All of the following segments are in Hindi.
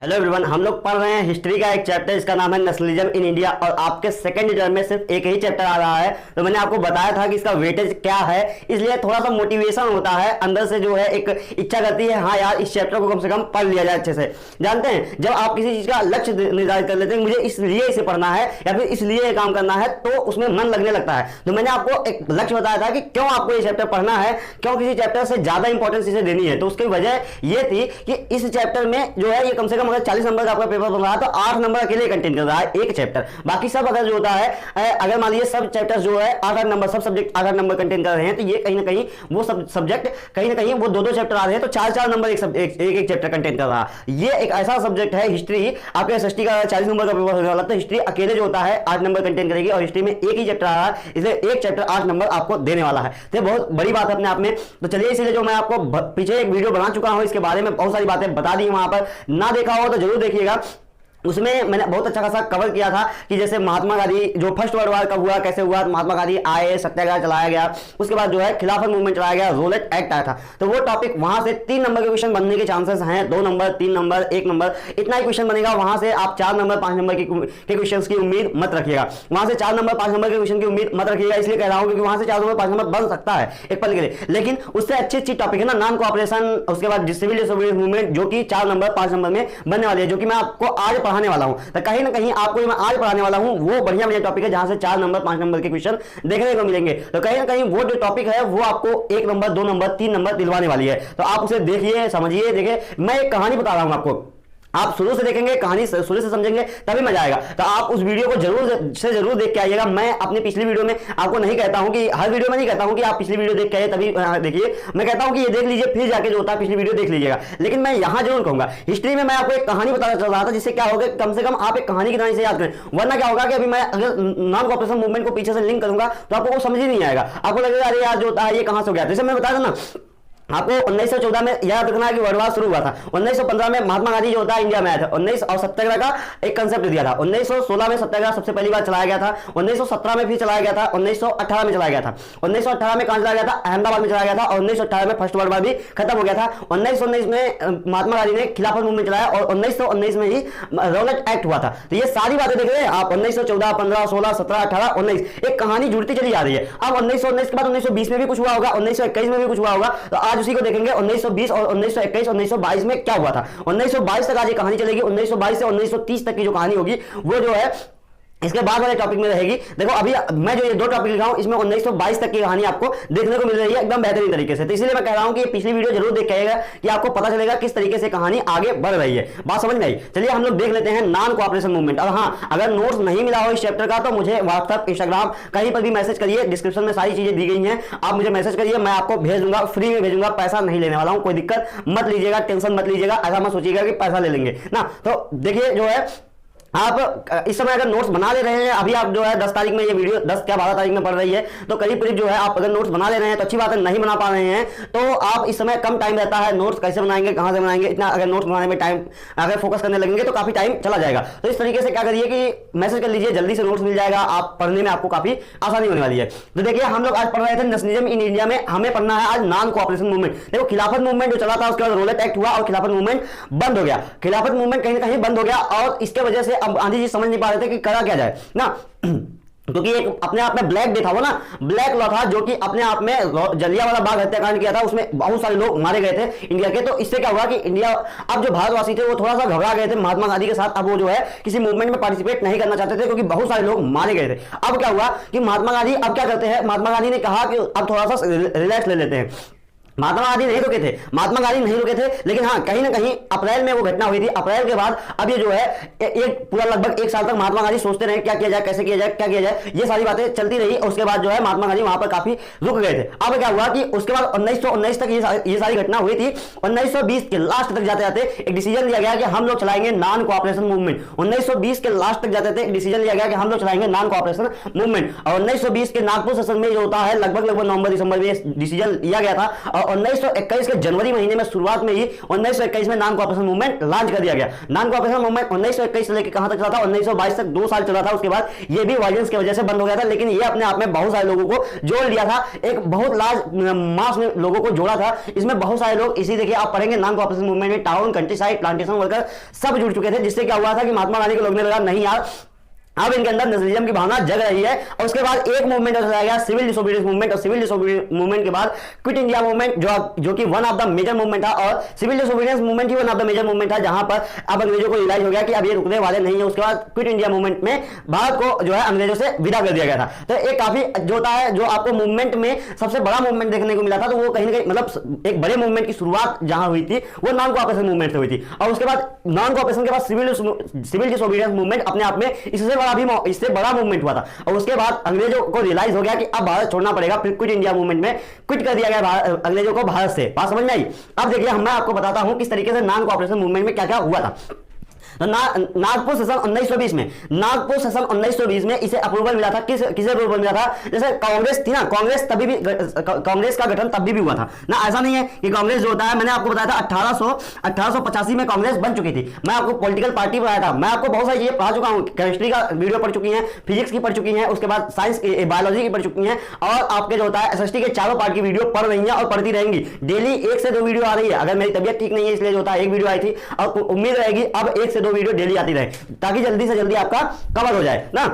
हेलो एवरीवन, हम लोग पढ़ रहे हैं हिस्ट्री का एक चैप्टर, इसका नाम है नेशनलिज्म इन इंडिया। और आपके सेकंड टर्म में सिर्फ एक ही चैप्टर आ रहा है, तो मैंने आपको बताया था कि इसका वेटेज क्या है, इसलिए थोड़ा सा मोटिवेशन होता है अंदर से, जो है एक इच्छा करती है हाँ यार इस चैप्टर को कम से कम पढ़ लिया जाए अच्छे से। जानते हैं जब आप किसी चीज का लक्ष्य निर्धारित कर लेते हैं, मुझे इसलिए इसे पढ़ना है या फिर इसलिए ये काम करना है, तो उसमें मन लगने लगता है। तो मैंने आपको एक लक्ष्य बताया था कि क्यों आपको ये चैप्टर पढ़ना है, क्यों किसी चैप्टर से ज्यादा इंपॉर्टेंस इसे देनी है। तो उसकी वजह ये थी कि इस चैप्टर में जो है ये कम से कम अगर 40 नंबर का आपका पेपर बन रहा है तो 8 नंबर अकेले कंटेंट कर रहा है एक चैप्टर। बाकी सब अगर जो होता है, अगर मान लीजिए सब चैप्टर जो है 8-8 नंबर, सब सब्जेक्ट 8-8 नंबर कंटेंट कर रहे हैं, तो ये कहीं ना कहीं वो सब सब्जेक्ट कहीं ना कहीं वो 2-2 चैप्टर आ रहे हैं, तो 4-4 नंबर एक चैप्टर कंटेंट कर रहा है। ये एक ऐसा सब्जेक्ट है हिस्ट्री, आपके एसएसटी का 40 नंबर का पेपर होने वाला, तो हिस्ट्री अकेले जो होता है 8 नंबर कंटेंट करेगी, और हिस्ट्री में एक ही चैप्टर आ रहा है, इसलिए एक चैप्टर 8 नंबर आपको देने वाला है। तो बहुत बड़ी बात है अपने आप में। तो चलिए, इसीलिए जो मैं आपको पीछे एक वीडियो बना चुका हूं, इसके बारे में बहुत सारी बातें बता दी, वहां पर ना देखा हो तो जरूर देखिएगा। उसमें मैंने बहुत अच्छा खासा कवर किया था कि जैसे महात्मा गांधी जो फर्स्ट वर्ल्ड वार कब हुआ, कैसे हुआ, महात्मा गांधी आए, सत्याग्रह चलाया गया, उसके बाद जो है खिलाफत मूवमेंट चलाया गया, रोलेट एक्ट आया था। तो वो टॉपिक वहां से 3 नंबर के क्वेश्चन बनने के चांसेस हैं, 2 नंबर, 3 नंबर, 1 नंबर, इतना ही क्वेश्चन बनेगा। वहां से आप 4 नंबर 5 नंबर के क्वेश्चन की उम्मीद मत रखिएगा, वहां से 4 नंबर 5 नंबर के क्वेश्चन की उम्मीद मत रखिएगा। इसलिए कह रहा हूं क्योंकि वहां से 4 नंबर 5 नंबर बन सकता है एक पल के लिए, लेकिन उससे अच्छी अच्छी टॉपिक है ना, नॉन कोऑपरेशन, उसके बाद सिविल डिसोबीडियंस मूवमेंट, जो कि 4 नंबर 5 नंबर में बनने वाली है, जो कि मैं आपको आज पढ़ाने वाला हूं। कहीं ना कहीं आपको मैं आज पढ़ाने वाला हूं वो बढ़िया बढ़िया टॉपिक है, जहां से 4 नंबर 5 नंबर के क्वेश्चन देखने को मिलेंगे। तो कहीं ना कहीं वो जो टॉपिक है वो आपको 1 नंबर 2 नंबर 3 नंबर दिलवाने वाली है। तो आप उसे देखिए, समझिए। देखिए, मैं एक कहानी बता रहा हूं आपको, आप शुरू से देखेंगे, कहानी शुरू से समझेंगे तभी मजा आएगा। तो आप उस वीडियो को जरूर देख के आइएगा। मैं अपनी पिछली वीडियो में आपको नहीं कहता हूं कि हर वीडियो में नहीं कहता हूं कि आप पिछली वीडियो देख के आइए तभी देखिए, मैं कहता हूं कि ये देख लीजिए, फिर जाके जो होता है पिछली वीडियो देख लीजिएगा। लेकिन मैं यहां जरूर कहूंगा, हिस्ट्री में मैं आपको एक कहानी बताना चल रहा था, जिससे क्या होगा, कम से कम आप एक कहानी की तरह से याद करें। वरना क्या होगा कि अभी मैं अगर नॉन कोऑपरेशन मूवमेंट को पीछे से लिंक करूंगा तो आपको वो समझ ही नहीं आएगा, आपको लगेगा अरे यार जो होता है ये कहां से हो गया। जैसे मैं बताया था ना आपको 1914 में याद रखना है कि वर्ल्ड वार शुरू हुआ था। 1915 में महात्मा गांधी जो होता है इंडिया में आया था। 19 और सत्याग्रह का एक कंसेप्ट दिया था। 1916 में सत्याग्रह सबसे पहली बार चलाया गया था। 1917 में फिर चलाया गया था। 1918 में चलाया गया था। 1918 में कहां चलाया गया था? अहमदाबाद में चलाया गया था। और 1918 में फर्स्ट वर्ल्ड वार भी खत्म हो गया था। 1919 में महात्मा गांधी ने खिलाफत मूवमेंट चलाया और 1919 में ही रोलेट एक्ट हुआ था। तो ये सारी बातें देख रहे हैं आप, 1914, 15, 16, 17, 18, 19, एक कहानी जुड़ती चली जा रही है। अब 1919 के बाद 1920 में भी कुछ हुआ होगा, 1921 में भी कुछ हुआ होगा, तो आज उसी को देखेंगे। 1920 और 1921, 1922 में क्या हुआ था। 1922 तक आज ये कहानी चलेगी। 1922 से 1930 तक की जो कहानी होगी वो जो है इसके बाद वाले टॉपिक में रहेगी। देखो अभी मैं जो ये 2 टॉपिक लिखा हूं, इसमें 1922 तक की कहानी आपको देखने को मिल रही है एकदम बेहतरीन तरीके से। तो इसलिए मैं कह रहा हूं कि ये पिछली वीडियो जरूर देख के आइएगा कि आपको पता चलेगा किस तरीके से कहानी आगे बढ़ रही है। बात समझ में आई? चलिए हम लोग देख लेते हैं नॉन कोऑपरेशन मूवमेंट। और हाँ, अगर नोट्स नहीं मिला हो इस चैप्टर का तो मुझे व्हाट्सएप, इंस्टाग्राम कहीं पर भी मैसेज करिए, डिस्क्रिप्शन में सारी चीजें दी गई हैं, आप मुझे मैसेज करिए, मैं आपको भेज दूंगा, फ्री में भेजूंगा, पैसा नहीं लेने वाला हूं। कोई दिक्कत मत लीजिएगा, टेंशन मत लीजिएगा, ऐसा मत सोचिएगा कि पैसा ले लेंगे ना। तो देखिए जो है आप इस समय अगर नोट्स बना ले रहे हैं, अभी आप जो है 10 तारीख में ये वीडियो 10 क्या 12 तारीख में पढ़ रही है, तो करीब करीब जो है आप अगर नोट्स बना ले रहे हैं तो अच्छी बात है। नहीं बना पा रहे हैं तो आप इस समय कम टाइम रहता है, नोट्स कैसे बनाएंगे, कहां से बनाएंगे, इतना अगर नोट्स बनाने में टाइम अगर फोकस करने लगेंगे तो काफी टाइम चला जाएगा। तो इस तरीके से क्या करिए कि मैसेज कर लीजिए, जल्दी से नोट्स मिल जाएगा, आप पढ़ने में आपको काफी आसानी होने वाली है। तो देखिए हम लोग आज पढ़ रहे थे नेशनलिज्म इन इंडिया में, हमें पढ़ना है आज नॉन कोऑपरेशन मूवमेंट। देखो खिलाफत मूवमेंट जो चला था उसके बाद रोलेट एक्ट हुआ और खिलाफत मूवमेंट बंद हो गया। खिलाफत मूवमेंट कहीं ना कहीं बंद हो गया और इसके वजह से अब गांधी जी समझ नहीं पा रहे थे कि करा क्या जाए ना, क्योंकि एक अपने आप में ब्लैक डे था वो ना, ब्लैक लॉ था, जो कि अपने आप में जलियांवाला बाग हत्याकांड किया था, उसमें बहुत सारे लोग मारे गए थे इंडिया के। तो इससे क्या हुआ कि इंडिया, अब जो भारतवासी थे वो थोड़ा सा घबरा गए थे महात्मा गांधी के साथ। अब वो जो है किसी मूवमेंट में पार्टिसिपेट नहीं करना चाहते थे क्योंकि बहुत सारे लोग मारे गए थे। अब क्या हुआ कि महात्मा गांधी अब क्या करते हैं, महात्मा गांधी ने कहा कि अब थोड़ा सा रिलैक्स ले लेते हैं। महात्मा गांधी नहीं रुके थे, महात्मा गांधी नहीं रुके थे, लेकिन हाँ कहीं ना कहीं अप्रैल में वो घटना हुई थी। अप्रैल के बाद अब ये जो है एक पूरा लगभग 1 साल तक महात्मा गांधी सोचते रहे क्या किया जाए, कैसे किया जाए, क्या किया जाए, ये सारी बातें चलती रही। और उसके बाद जो है महात्मा गांधी वहां पर काफी रुक गए थे। अब क्या हुआ कि उसके बाद 1919 तक ये सारी घटना हुई थी। 1920 के लास्ट तक जाते जाते एक डिसीजन लिया गया कि हम लोग चलाएंगे नॉन कोऑपरेशन मूवमेंट। 1920 के लास्ट तक जाते जाते एक डिसीजन लिया गया कि हम लोग चलाएंगे नॉन कोऑपरेशन मूवमेंट। और 1920 के नागपुर सेशन में जो होता है लगभग नवंबर दिसंबर में डिसीजन लिया गया था। और 1921 के जनवरी महीने में शुरुआत में ही 1921 में नॉन कोऑपरेशन मूवमेंट लॉन्च कर दिया गया। नॉन कोऑपरेशन मूवमेंट 1921 से लेकर कहां तक चला था, 1922 तक 2 साल चला था। उसके बाद ये भी वायलेंस की वजह से बंद हो गया था, लेकिन ये अपने आप में बहुत सारे लोगों को जोड़ लिया था, एक बहुत लार्ज मास में लोगों को जोड़ा था। इसमें बहुत सारे लोग, इसी देखिए आप पढ़ेंगे नॉन कोऑपरेशन मूवमेंट में town, country side, plantation worker सब जुड़ चुके थे, जिससे क्या हुआ था कि महात्मा गांधी के लोग ने लगा नहीं यार अब इनके अंदर नेशनलिज्म की भावना जग रही है। और उसके बाद एक मूवमेंट चलाया गया सिविल डिसोबीडियंस मूवमेंट, और सिविल डिसोबीडियंस मूवमेंट के बाद क्विट इंडिया मूवमेंट, जो कि one of the major movement था, और सिविल डिसोबीडियंस मूवमेंट ही one of the major movement था, जहां पर अब अंग्रेजों को रियलाइज हो गया कि अब ये रुकने वाले नहीं है। उसके बाद क्विट इंडिया मूवमेंट में भारत को जो है अंग्रेजों से विदा कर दिया गया था। तो एक काफी जो होता है, जो आपको मूवमेंट में सबसे बड़ा मूवमेंट देखने को मिला था, तो वो कहीं ना कहीं मतलब एक बड़े मूवमेंट की शुरुआत जहां हुई थी वो नॉन कोऑपरेशन मूवमेंट से हुई थी। और उसके बाद नॉन कोऑपरेशन के बाद सिविल डिसोबीडियंस मूवमेंट अपने आप में इससे बड़ा मूवमेंट हुआ था। और उसके बाद अंग्रेजों को रियलाइज हो गया कि अब भारत छोड़ना पड़ेगा, फिर क्विट इंडिया मूवमेंट में क्विट कर दिया गया अंग्रेजों को भारत से। बात समझ में आई? अब देखिए मैं आपको बताता हूं किस तरीके से नॉन कोऑपरेशन मूवमेंट में क्या क्या हुआ था। तो नागपुर सेशन 1920 में, नागपुर सेशन 1920 में इसे अप्रूवल मिला था। किसे अप्रूवल मिला था? जैसे कांग्रेस थी ना, कांग्रेस कांग्रेस का गठन तब भी हुआ था ना। ऐसा नहीं है कि कांग्रेस जो होता है, मैंने आपको बताया था 1885 में कांग्रेस बन चुकी थी। मैं आपको पॉलिटिकल पार्टी बताया था, मैं आपको बहुत सारी चीजें पढ़ा चुका हूं, केमिस्ट्री का वीडियो पढ़ चुकी है, फिजिक्स की पढ़ चुकी है, उसके बाद साइंस बायोलॉजी की पढ़ चुकी है, और आपके जो होता है एसएसटी के चारों पार्ट की वीडियो पढ़ रही है और पढ़ती रहेंगी। डेली 1 से 2 वीडियो आ रही है। अगर मेरी तबियत ठीक नहीं है इसलिए जो होता है 1 वीडियो आई थी, और उम्मीद रहेगी अब 1 से 2 वीडियो डेली आती रहे, ताकि जल्दी से जल्दी आपका कवर हो जाए ना।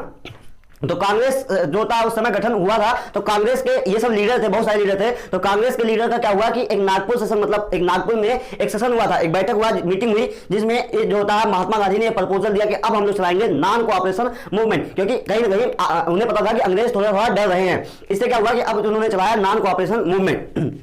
तो कांग्रेस जो था उस समय गठन हुआ था, तो कांग्रेस के ये सब लीडर थे, बहुत सारे लीडर थे। तो कांग्रेस के लीडर का क्या हुआ कि एक नागपुर सेशन, मतलब एक नागपुर में एक सेशन हुआ था, एक बैठक हुआ, मीटिंग हुई, जिसमें जो होता है महात्मा गांधी ने प्रपोजल दिया कि अब हम लोग चलाएंगे नॉन कोऑपरेशन मूवमेंट, क्योंकि कहीं ना कहीं उन्हें पता था कि अंग्रेज थोड़ा थोड़ा डर रहे हैं। इससे क्या हुआ कि अब उन्होंने चलाया नॉन कोऑपरेशन मूवमेंट।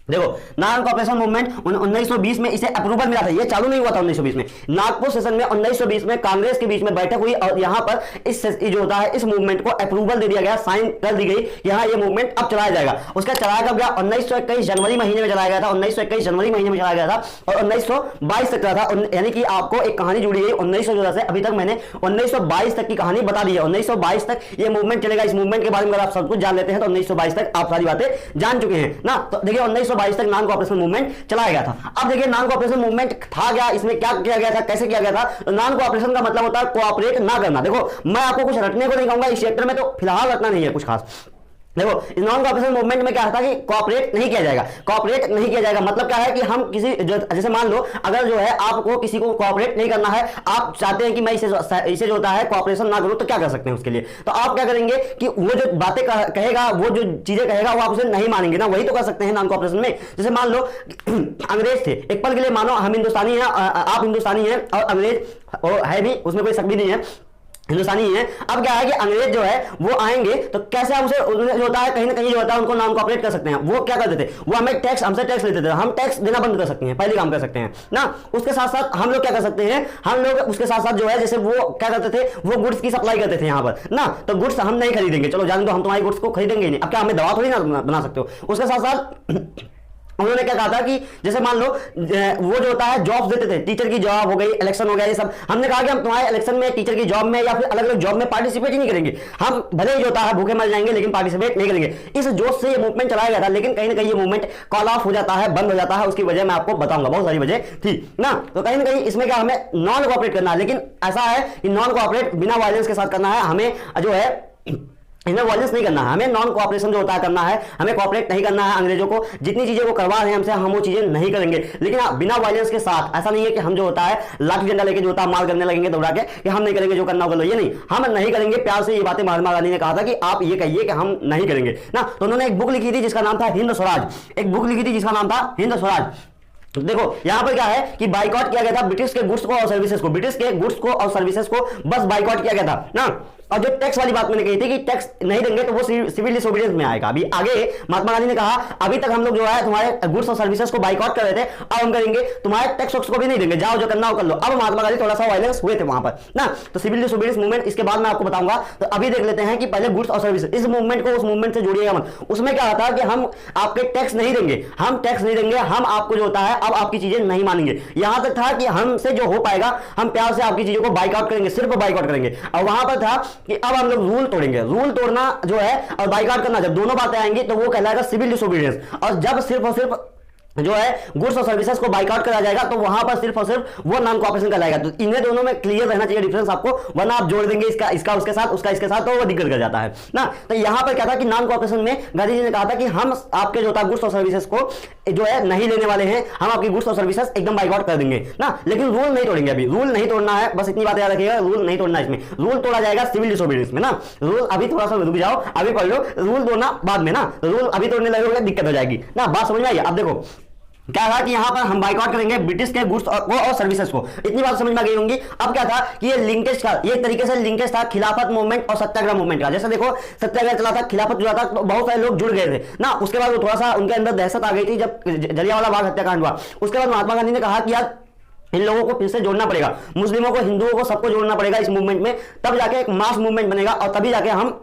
देखो नॉन कोऑपरेशन मूवमेंट 1920 में इसे अप्रूवल मिला था, ये चालू नहीं हुआ था 1920 में। नागपुर सेशन में 1920 में कांग्रेस के बीच में बैठक हुई, और यहां पर इस जो होता है इस मूवमेंट को अप्रूवल दे दिया गया, साइन कर दी गई, यहां ये मूवमेंट अब चलाया जाएगा। उसका चलाया कब गया? 1921 जनवरी महीने में चलाया गया था, 1921 जनवरी महीने में चलाया गया था, और 1922 तक चला था। यानी कि आपको एक कहानी जुड़ी है 1914 से, अभी तक मैंने 1922 तक की कहानी बता दी है। 1922 तक ये मूवमेंट चलेगा। इस मूवमेंट के बारे में अगर आप सब कुछ जान लेते हैं तो 1922 तक आप सारी बातें जान चुके हैं ना। तो देखिए 1922 तक नॉन कोऑपरेशन मूवमेंट चलाया गया था। अब देखिए नॉन कोऑपरेशन मूवमेंट था क्या, इसमें क्या किया गया था, कैसे किया गया था। तो नॉन कोऑपरेशन का मतलब होता है कोऑपरेट ना करना। देखो मैं आपको कुछ रटने को नहीं कहूंगा इस चैप्टर में, तो फिलहाल रटना नहीं है कुछ खास। देखो इस नॉन कोऑपरेशन मूवमेंट में क्या था कि कोऑपरेट नहीं किया जाएगा। कोऑपरेट नहीं किया जाएगा मतलब क्या है कि हम किसी जैसे मान लो अगर जो है आपको किसी को कोऑपरेट नहीं करना है, आप चाहते हैं कि मैं इसे जो होता है कोऑपरेशन ना करूं, तो क्या कर सकते हैं उसके लिए? तो आप क्या करेंगे कि वो जो बातें कहेगा, वो जो चीजें कहेगा, वो आप उसे नहीं मानेंगे ना, वही तो कर सकते हैं नॉन कोऑपरेशन में। जैसे मान लो अंग्रेज थे, एक पल के लिए मानो हम हिंदुस्तानी हैं, आप हिंदुस्तानी हैं और अंग्रेज है भी, उसमें कोई शक भी नहीं है, हिंदुस्तानी है। अब क्या है कि अंग्रेज जो है वो आएंगे, तो कैसे हम उसे जो होता है कहीं ना कहीं जो होता है उनको नॉन कोऑपरेट कर सकते हैं। वो क्या करते थे, वो हमसे टैक्स लेते थे, हम टैक्स देना बंद कर सकते हैं, पहले काम कर सकते हैं ना। उसके साथ साथ हम लोग क्या कर सकते हैं, हम लोग उसके साथ साथ जो है जैसे वो क्या करते थे, वो गुड्स की सप्लाई करते थे यहाँ पर ना। तो गुड्स हम नहीं खरीदेंगे, चलो जान दो हम तुम्हारी गुड्स को खरीदेंगे नहीं। अब क्या हमें दवा थोड़ी ना बना सकते हो। उसके साथ साथ उन्होंने क्या कहा था कि जैसे मान लो वो जो होता है जॉब्स देते थे, टीचर की जॉब हो गई, इलेक्शन हो गया, ये सब हमने कहा कि हम तुम्हारे इलेक्शन में, टीचर की जॉब में या फिर अलग अलग जॉब में पार्टिसिपेट ही नहीं करेंगे। हम भले ही जो होता है भूखे मर जाएंगे लेकिन पार्टिसिपेट नहीं करेंगे। इस जोश से ये मूवमेंट चलाया गया था, लेकिन कहीं ना कहीं ये मूवमेंट कॉल ऑफ हो जाता है, बंद हो जाता है। उसकी वजह मैं आपको बताऊंगा, बहुत सारी वजह थी ना। तो कहीं ना कहीं इसमें क्या हमें नॉन कोऑपरेट करना है, लेकिन ऐसा है कि नॉन कोऑपरेट बिना वायलेंस के साथ करना है। हमें जो है इनमें वायलेंस नहीं करना है, हमें नॉन कोऑपरेशन जो होता है करना है, हमें कोऑपरेट नहीं करना है अंग्रेजों को। जितनी चीजें वो करवा रहे हैं हमसे, हम वो चीजें नहीं करेंगे, लेकिन बिना वायलेंस के साथ। ऐसा नहीं है कि हम जो होता है लाठी डंडा लेके जो होता है मार करने लगेंगे दौड़ा के कि हम नहीं करेंगे, जो करना होगा ये नहीं, हम नहीं करेंगे। प्यार से ये बातें महात्मा गांधी ने कहा था कि आप ये कहिए कि हम नहीं करेंगे ना। तो उन्होंने एक बुक लिखी थी जिसका नाम था हिंद स्वराज, एक बुक लिखी थी जिसका नाम था हिंद स्वराज। तो देखो यहां पर क्या है कि बाइकआउट किया गया था ब्रिटिश के गुड्स को और सर्विसेज को, ब्रिटिश के गुड्स को और सर्विसेज को बस बाइकआउट किया गया था ना। और जो टैक्स वाली बात मैंने कही थी कि टैक्स नहीं देंगे तो वो सिविल डिसोबीडियंस में आएगा। अभी आगे महात्मा गांधी ने कहा अभी तक हम लोग जो है तुम्हारे गुड्स और सर्विसेज को बाइकआउट कर रहे थे, अब हम करेंगे तुम्हारे टैक्स को भी नहीं देंगे, जाओ जो करना हो कर लो। अब महात्मा गांधी थोड़ा सा वायलेंस हुए थे वहां पर ना। तो सिविल डिसोबीडियंस मूवमेंट इसके बाद मैं आपको बताऊंगा। तो अभी देख लेते हैं कि पहले गुड्स और सर्विसेज, इस मूवमेंट को उस मूवमेंट से जोड़िएगा मत। उसमें क्या होता है कि हम आपके टैक्स नहीं देंगे, हम टैक्स नहीं देंगे, हम आपको जो होता है अब आपकी चीजें नहीं मानेंगे। यहां तक था कि हमसे जो हो पाएगा हम प्यार से आपकी चीजों को बाइकआउट करेंगे, सिर्फ बाइकआउट करेंगे। और वहां पर था कि अब हम लोग रूल तोड़ेंगे। रूल तोड़ना जो है और बाइकआउट करना, जब दोनों बातें आएंगी तो वो कहलाएगा सिविल डिसोबीडियंस। और जब सिर्फ और सिर्फ जो है गुड्स और सर्विसेज को बाइकआउट करा जाएगा तो वहां पर सिर्फ और सिर्फ वो नॉन कोऑपरेशन कहलाएगा। तो इन्हें दोनों में क्लियर रहना चाहिए डिफरेंस आपको, वरना आप जोड़ देंगे इसका उसके साथ, उसका इसके साथ, तो वो दिक्कत कर जाता है ना। तो यहां पर क्या था कि नॉन कोऑपरेशन में गांधी जी ने कहा था कि हम आपके जो था गुड्स और सर्विसेज को जो है नहीं लेने वाले हैं, हम आपकी गुड्स और सर्विसेज एकदम बाइकआउट कर देंगे ना, लेकिन रूल नहीं तोड़ेंगे। अभी रूल नहीं तोड़ना है, बस इतनी बात याद रखिएगा, रूल नहीं तोड़ना है। इसमें रूल तोड़ा जाएगा सिविल डिसोबीडियंस में ना। रूल अभी थोड़ा सा रुक जाओ, अभी पढ़ लो, रूल तोड़ना बाद में ना। रूल अभी तोड़ने लगोगे दिक्कत हो जाएगी ना। बात समझ में आई? अब देखो क्या था कि यहां पर हम बाइकआउट करेंगे ब्रिटिश के गुड्स और सर्विसेज को, इतनी बात समझ में आ गई होंगी। अब क्या था कि ये लिंकेज का, ये एक तरीके से लिंकेज था खिलाफत मूवमेंट और सत्याग्रह मूवमेंट का। जैसे देखो सत्याग्रह चला था, खिलाफत चला था, तो बहुत सारे लोग जुड़ गए थे ना। उसके बाद वो थोड़ा सा उनके अंदर दहशत आ गई थी जब जलियांवाला बाग हत्याकांड हुआ। उसके बाद महात्मा गांधी ने कहा कि यार इन लोगों को फिर से जोड़ना पड़ेगा, मुस्लिमों को, हिंदुओं को, सबको जोड़ना पड़ेगा इस मूवमेंट में, तब जाके एक मास मूवमेंट बनेगा और तभी जाके हम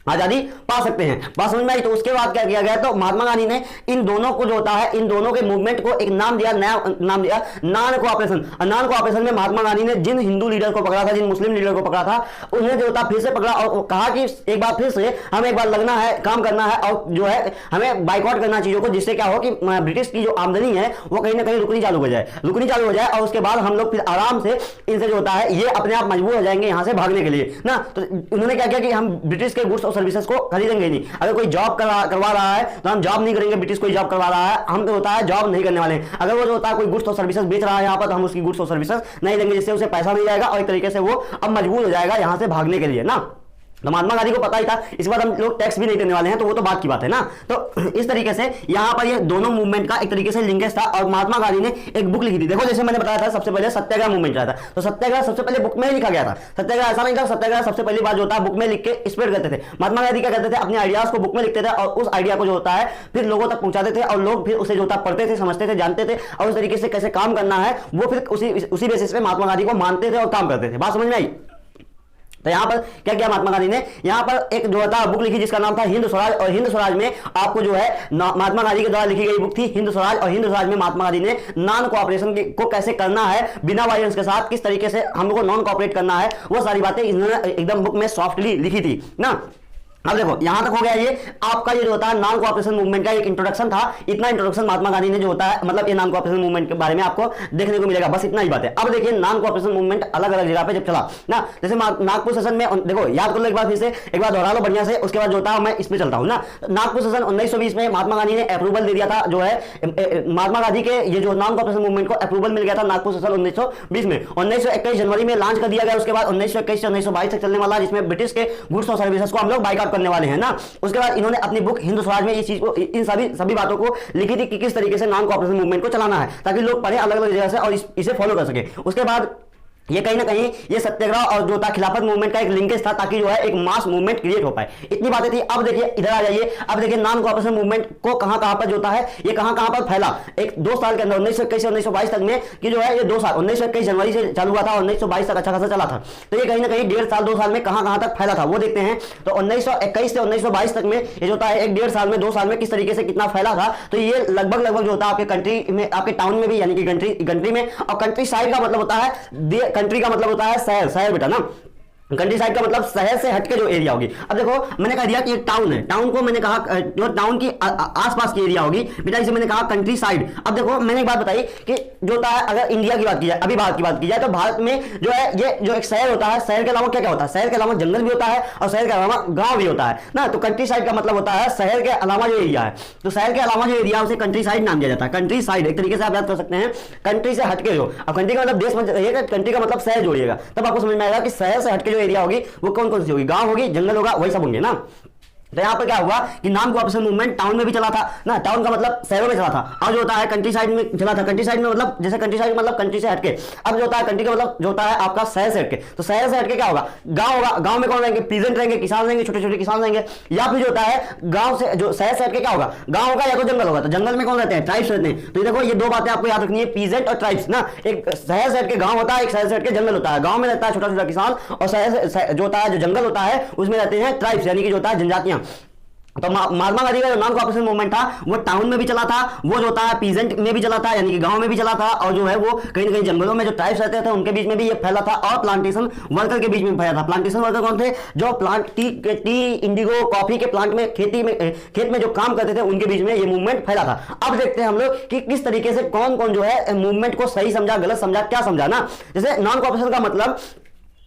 आजादी पा सकते हैं। बात समझ में आई? तो उसके बाद क्या किया गया, तो महात्मा गांधी ने इन दोनों को जो होता है, इन दोनों के मूवमेंट को एक नाम दिया, नया नाम दिया नॉन कोऑपरेशन। नॉन कोऑपरेशन में महात्मा गांधी ने जिन हिंदू लीडर को पकड़ा था, जिन मुस्लिम लीडर को पकड़ा था, उन्हें जो होता फिर से पकड़ा और कहा कि एक बार फिर से हमें एक बार लगना है, काम करना है और जो है हमें बाइकआउट करना चीजों को, जिससे क्या हो कि ब्रिटिश की जो आमदनी है वो कहीं ना कहीं रुकनी चालू हो जाए और उसके बाद हम लोग फिर आराम से इनसे जो होता है ये अपने आप मजबूर हो जाएंगे यहाँ से भागने के लिए ना। तो उन्होंने क्या किया कि हम ब्रिटिश के गुड्स और सर्विसेज को खरीदेंगे नहीं। अगर कोई जॉब करवा रहा है तो हम जॉब नहीं करेंगे, ब्रिटिश कोई जॉब करवा रहा है हम तो होता है जॉब नहीं करने वाले हैं। अगर वो जो होता है कोई गुड्स और सर्विसेज बेच रहा है यहाँ पर, तो हम उसकी गुड्स और सर्विसेज नहीं लेंगे, जिससे उसे पैसा मिल जाएगा और एक तरीके से वो अब मजबूर हो जाएगा यहाँ से भागने के लिए ना। तो महात्मा गांधी को पता ही था इस बार हम लोग टैक्स भी नहीं देने वाले हैं, तो वो तो बात की बात है ना। तो इस तरीके से यहाँ पर ये दोनों मूवमेंट का एक तरीके से लिंकेज था और महात्मा गांधी ने एक बुक लिखी थी। देखो जैसे मैंने बताया था सबसे पहले सत्याग्रह मूवमेंट रहा था, तो सत्याग्रह सबसे पहले बुक में ही लिखा गया था। सत्याग्रह ऐसा नहीं था, सत्याग्रह सबसे पहली बात जो होता है बुक में लिख के स्प्रेड करते थे। महात्मा गांधी क्या करते थे, अपने आइडियाज को बुक में लिखते थे और उस आइडिया को जो होता है फिर लोगों तक पहुंचाते थे और लोग फिर उसे जो होता पढ़ते थे, समझते थे, जानते थे और उस तरीके से कैसे काम करना है वो फिर उसी बेसिस पे महात्मा गांधी को मानते थे और काम करते थे। बात समझ में आई? तो यहां पर क्या किया महात्मा गांधी ने, यहां पर एक जो था बुक लिखी जिसका नाम था हिंद स्वराज। और हिंद स्वराज में आपको जो है महात्मा गांधी के द्वारा लिखी गई बुक थी हिंद स्वराज। और हिंद स्वराज में महात्मा गांधी ने नॉन कोऑपरेशन को कैसे करना है, बिना वायलेंस के साथ किस तरीके से हम लोग को नॉन कोऑपरेट करना है, वो सारी बातें इन्होंने एकदम बुक में सॉफ्टली लिखी थी ना। अब देखो यहां तक हो गया ये आपका ये जो होता है नॉन कोऑपरेशन मूवमेंट का एक इंट्रोडक्शन था। इतना इंट्रोडक्शन महात्मा गांधी ने जो होता है मतलब ये नॉन कोऑपरेशन मूवमेंट के बारे में आपको देखने को मिलेगा, बस इतना ही बात है। अब देखिए नॉन कोऑपरेशन मूवमेंट अलग अलग जगह पे जब चला ना, जैसे नागपुर सेशन में देखो याद कर लो एक बार फिर से, एक बार दोहरा लो बढ़िया से, उसके बाद जो होता है मैं इस पे चलता हूं ना। नागपुर सेशन 1920 में महात्मा गांधी ने अप्रूवल दे दिया था, जो है महात्मा गांधी के ये जो नॉन कोऑपरेशन मूवमेंट को अप्रूवल मिल गया था नागपुर सेशन 1920 में। 1921 जनवरी में लॉन्च कर दिया गया, उसके बाद 1921 से 1922 तक चलने वाला, जिसमें ब्रिटिश के गुड्स और सर्विसेज को हम लोग बाइकआउट करने वाले हैं ना। उसके बाद इन्होंने अपनी बुक हिंद स्वराज में इस चीज को, इन सभी बातों को लिखी थी कि किस तरीके से नॉन कोऑपरेशन मूवमेंट को चलाना है, ताकि लोग पढ़े अलग अलग जगह से और इसे फॉलो कर सके। उसके बाद ये कहीं ना कहीं ये सत्याग्रह और जो था खिलाफत मूवमेंट का एक लिंकेज था, ताकि जो है एक मास मूवमेंट क्रिएट हो पाए। इतनी बातें थी। अब देखिए इधर आ जाइए, अब देखिए नॉन कोऑपरेशन मूवमेंट को कहां पर जो होता है ये कहां पर फैला। एक 2 साल के अंदर 1921 से 1922 तक में कि जो है ये 2 साल 1921 जनवरी से चालू हुआ था और 1922 तक अच्छा खासा चला था। तो ये कहीं ना कहीं 1.5 साल 2 साल में कहां तक फैला था वो देखते हैं। तो 1921 से 1922 तक में ये जो होता है 1.5 साल में 2 साल में किस तरीके से कितना फैला था। तो ये लगभग जो होता है आपके कंट्री में, आपके टाउन में भी, यानी कि कंट्री में, और कंट्री साइड का मतलब होता है, कंट्री का मतलब होता है शहर बेटा ना। कंट्री साइड का मतलब शहर से हटके जो एरिया होगी। अब देखो मैंने कह दिया कि एक टाउन है, टाउन को मैंने कहा जो टाउन की आसपास की एरिया होगी बेटा, इसे मैंने कहा कंट्री साइड। अब देखो मैंने एक बात बताई कि जो होता है अगर इंडिया की बात की जाए, अभी भारत की बात की जाए, तो भारत में जो है ये जो एक शहर होता है, शहर के अलावा क्या क्या होता है, शहर के अलावा जंगल भी होता है और शहर के अलावा गाँव भी होता है ना। तो कंट्री साइड का मतलब होता है शहर के अलावा जो एरिया है, तो शहर के अलावा जो एरिया उसे कंट्री साइड नाम दिया जाता है। कंट्री साइड एक तरीके से आप याद कर सकते हैं कंट्री से हटके जो, अब कंट्री का मतलब देश में रहिएगा, कंट्री का मतलब शहर जोड़िएगा, तब आपको समझ में आएगा कि शहर से हटके जो एरिया होगी वो कौन कौन सी होगी, गांव होगी, जंगल होगा, वही सब होंगे ना। तो यहाँ पर क्या हुआ कि नॉन कोऑपरेशन मूवमेंट टाउन में भी चला था ना, टाउन का मतलब शहरों में चला था, और जो होता है कंट्री साइड में चला था। कंट्री साइड में मतलब जैसे कंट्री साइड मतलब कंट्री से हटके, अब जो होता है कंट्री का मतलब जो होता है आपका शहर से हटके। तो शहर से हटके क्या होगा, गांव होगा, गांव में कौन रहेंगे, पीजेंट रहेंगे, किसान रहेंगे, छोटे छोटे किसान रहेंगे। या फिर जो होता है गांव से जो शहर से हटके क्या होगा, गांव होगा या तो जंगल होगा। तो जंगल में कौन रहते हैं, ट्राइब्स रहते हैं। तो देखो ये 2 बातें आपको याद रखनी है, पीजेंट और ट्राइब्स ना। एक शहर से हटके गांव होता है, एक शहर से हटके जंगल होता है। गांव में रहता है छोटा छोटा किसान और शहर जो होता है जो जंगल होता है उसमें रहते हैं ट्राइब्स, यानी कि जो होता है जनजातियां। तो महात्मा गांधी का जो नॉन कॉपरेशन मूवमेंट था वो टाउन में भी चला था, वो जो था पीजेंट में भी चला था, यानी कि गांव में भी चला था, और जो है वो कहीं ना कहीं जंगलों में जो ट्राइब्स रहते थे उनके बीच में भी ये फैला था, और प्लांटेशन वर्कर के बीच में फैला था। प्लांटेशन वर्कर कौन थे? जो प्लांट टी इंडिगो कॉफी के प्लांट में खेत में जो काम करते थे उनके बीच में ये मूवमेंट फैला था। अब देखते हैं हम लोग कि किस तरीके से कौन कौन जो है मूवमेंट को सही समझा, गलत समझा, क्या समझा ना। जैसे नॉन कॉपरेशन का मतलब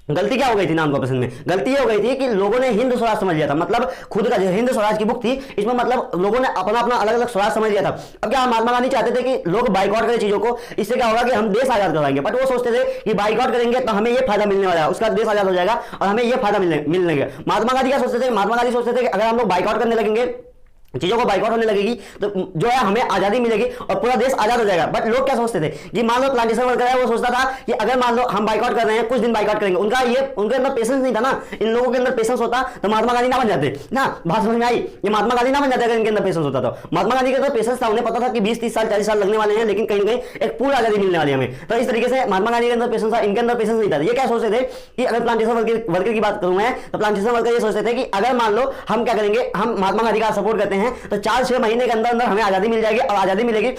गलती क्या हो गई थी नॉन कॉपरेशन में? गलती ये हो गई थी कि लोगों ने हिंद स्वराज समझ लिया था, मतलब खुद का जो हिंद स्वराज की बुक थी इसमें मतलब लोगों ने अपना अपना अलग अलग स्वराज समझ लिया था। अब क्या महात्मा गांधी चाहते थे कि लोग बाइकआउट करें चीजों को, इससे क्या होगा कि हम देश आजाद करवाएंगे, बट वो सोचते थे कि बाइकआउट करेंगे तो हमें ये फायदा मिलने वाला है, उसका देश आजाद हो जाएगा और हमें ये फायदा मिलने लगे। महात्मा गांधी क्या सोचते थे? महात्मा गांधी सोचते थे कि अगर हम लोग बाइकआउट करने लगेंगे, चीजों को बाइकआउट होने लगेगी, तो जो है हमें आजादी मिलेगी और पूरा देश आजाद हो जाएगा। बट लोग क्या सोचते थे कि मान लो प्लांटेशन वर्कर है, वो सोचता था कि अगर मान लो हम बाइकआउट कर रहे हैं, कुछ दिन बाइकआउट करेंगे, उनके अंदर पेशेंस नहीं था ना। इन लोगों के अंदर पेशेंस होता तो महात्मा गांधी ना बन जाते ना। बात समझ में आई? ये महात्मा गांधी ना बन जाते अगर इनके अंदर पेशेंस होता तो। महात्मा गांधी के अंदर पेशेंस था, उन्हें पता था कि 20-30 साल 40 साल लगने वाले हैं, लेकिन कहीं ना कहीं एक पूरी आजादी मिलने वाली है हमें। तो इस तरीके से महात्मा गांधी के अंदर पेशेंस था, इनके अंदर पेशेंस नहीं था। ये क्या सोचते थे कि अगर प्लांटेशन वर्कर की बात करूं मैं, तो प्लांटेशन वर्कर ये सोचते थे कि अगर मान लो हम क्या करेंगे, हम महात्मा गांधी का सपोर्ट करते हैं तो 4-6 महीने के अंदर अंदर हमें आजादी मिल जाएगी, और आजादी मिलेगी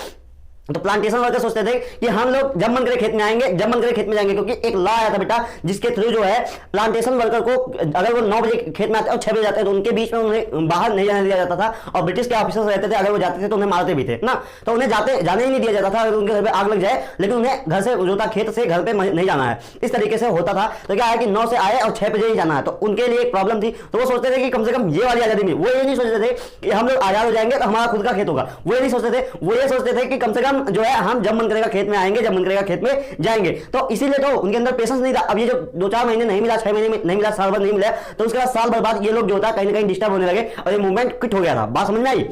तो प्लांटेशन वर्कर सोचते थे कि हम लोग जब मन करे खेत में आएंगे, जब मन करे खेत में जाएंगे, क्योंकि एक लॉ आया था बेटा जिसके थ्रू जो है प्लांटेशन वर्कर को अगर वो 9 बजे खेत में आते हैं और 6 बजे जाते हैं तो उनके बीच में उन्हें बाहर नहीं जाने दिया जाता था, और ब्रिटिश के ऑफिसर्स रहते थे अगर वो जाते थे तो उन्हें मारते भी थे ना। तो उन्हें जाने ही नहीं दिया जाता था अगर उनके घर पे आग लग जाए, लेकिन उन्हें घर से जो था खेत से घर पे नहीं जाना है, इस तरीके से होता था। तो क्या है कि 9 से आए और 6 बजे ही जाना है, तो उनके लिए एक प्रॉब्लम थी। तो वो सोचते थे कि कम से कम ये वाली आजादी मिली। वो ये नहीं सोचते थे कि हम लोग आजाद हो जाएंगे तो हमारा खुद का खेत होगा, वो ये नहीं सोचते थे। वो ये सोचते थे कि कम से कम जो है हम जब मन करेगा खेत में आएंगे, जब मन करेगा खेत में जाएंगे। तो इसीलिए तो उनके अंदर पेशेंस नहीं था। अब ये जो 2-4 महीने नहीं मिला, 6 महीने में नहीं मिला, साल भर नहीं मिला, तो उसके बाद साल भर बाद ये लोग जो था कहीं ना कहीं डिस्टर्ब होने लगे और ये मूवमेंट क्विट हो गया था। बात समझ में आई?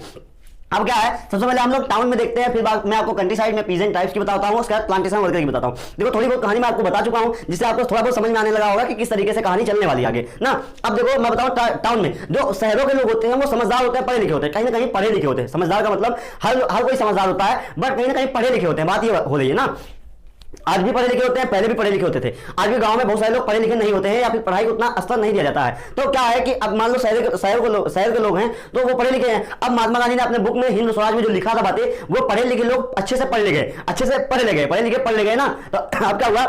अब क्या है, सबसे पहले हम लोग टाउन में देखते हैं, फिर मैं आपको कंट्री साइड में पीजेंट टाइप्स की बताता हूं, उसके बाद प्लांटेशन वर्कर की बताता हूं। देखो थोड़ी बहुत कहानी मैं आपको बता चुका हूं, जिससे आपको थोड़ा बहुत समझ में आने लगा होगा कि किस तरीके से कहानी चलने वाली है आगे ना। अब देखो मैं बताऊं, टाउन में जो शहरों के लोग होते हैं वो समझदार होते हैं, पढ़े लिखे होते हैं, कहीं ना कहीं पढ़े लिखे होते हैं। समझदार का मतलब हर कोई समझदार होता है, बट कहीं ना कहीं पढ़े लिखे होते हैं। बात ये हो रही है ना, आज भी पढ़े लिखे होते हैं, पहले भी पढ़े लिखे होते थे। आज भी गांव में बहुत सारे लोग पढ़े लिखे नहीं होते हैं, या फिर पढ़ाई को उतना स्तर नहीं दिया जाता है। तो क्या है कि अब मान लो शहर के लोग हैं तो वो पढ़े लिखे हैं। अब महात्मा गांधी ने अपने बुक में हिंद स्वराज में जो लिखा था बातें, वो पढ़े लिखे लोग अच्छे से पढ़ ले गए, पढ़ ले गए ना। तो अब क्या हुआ,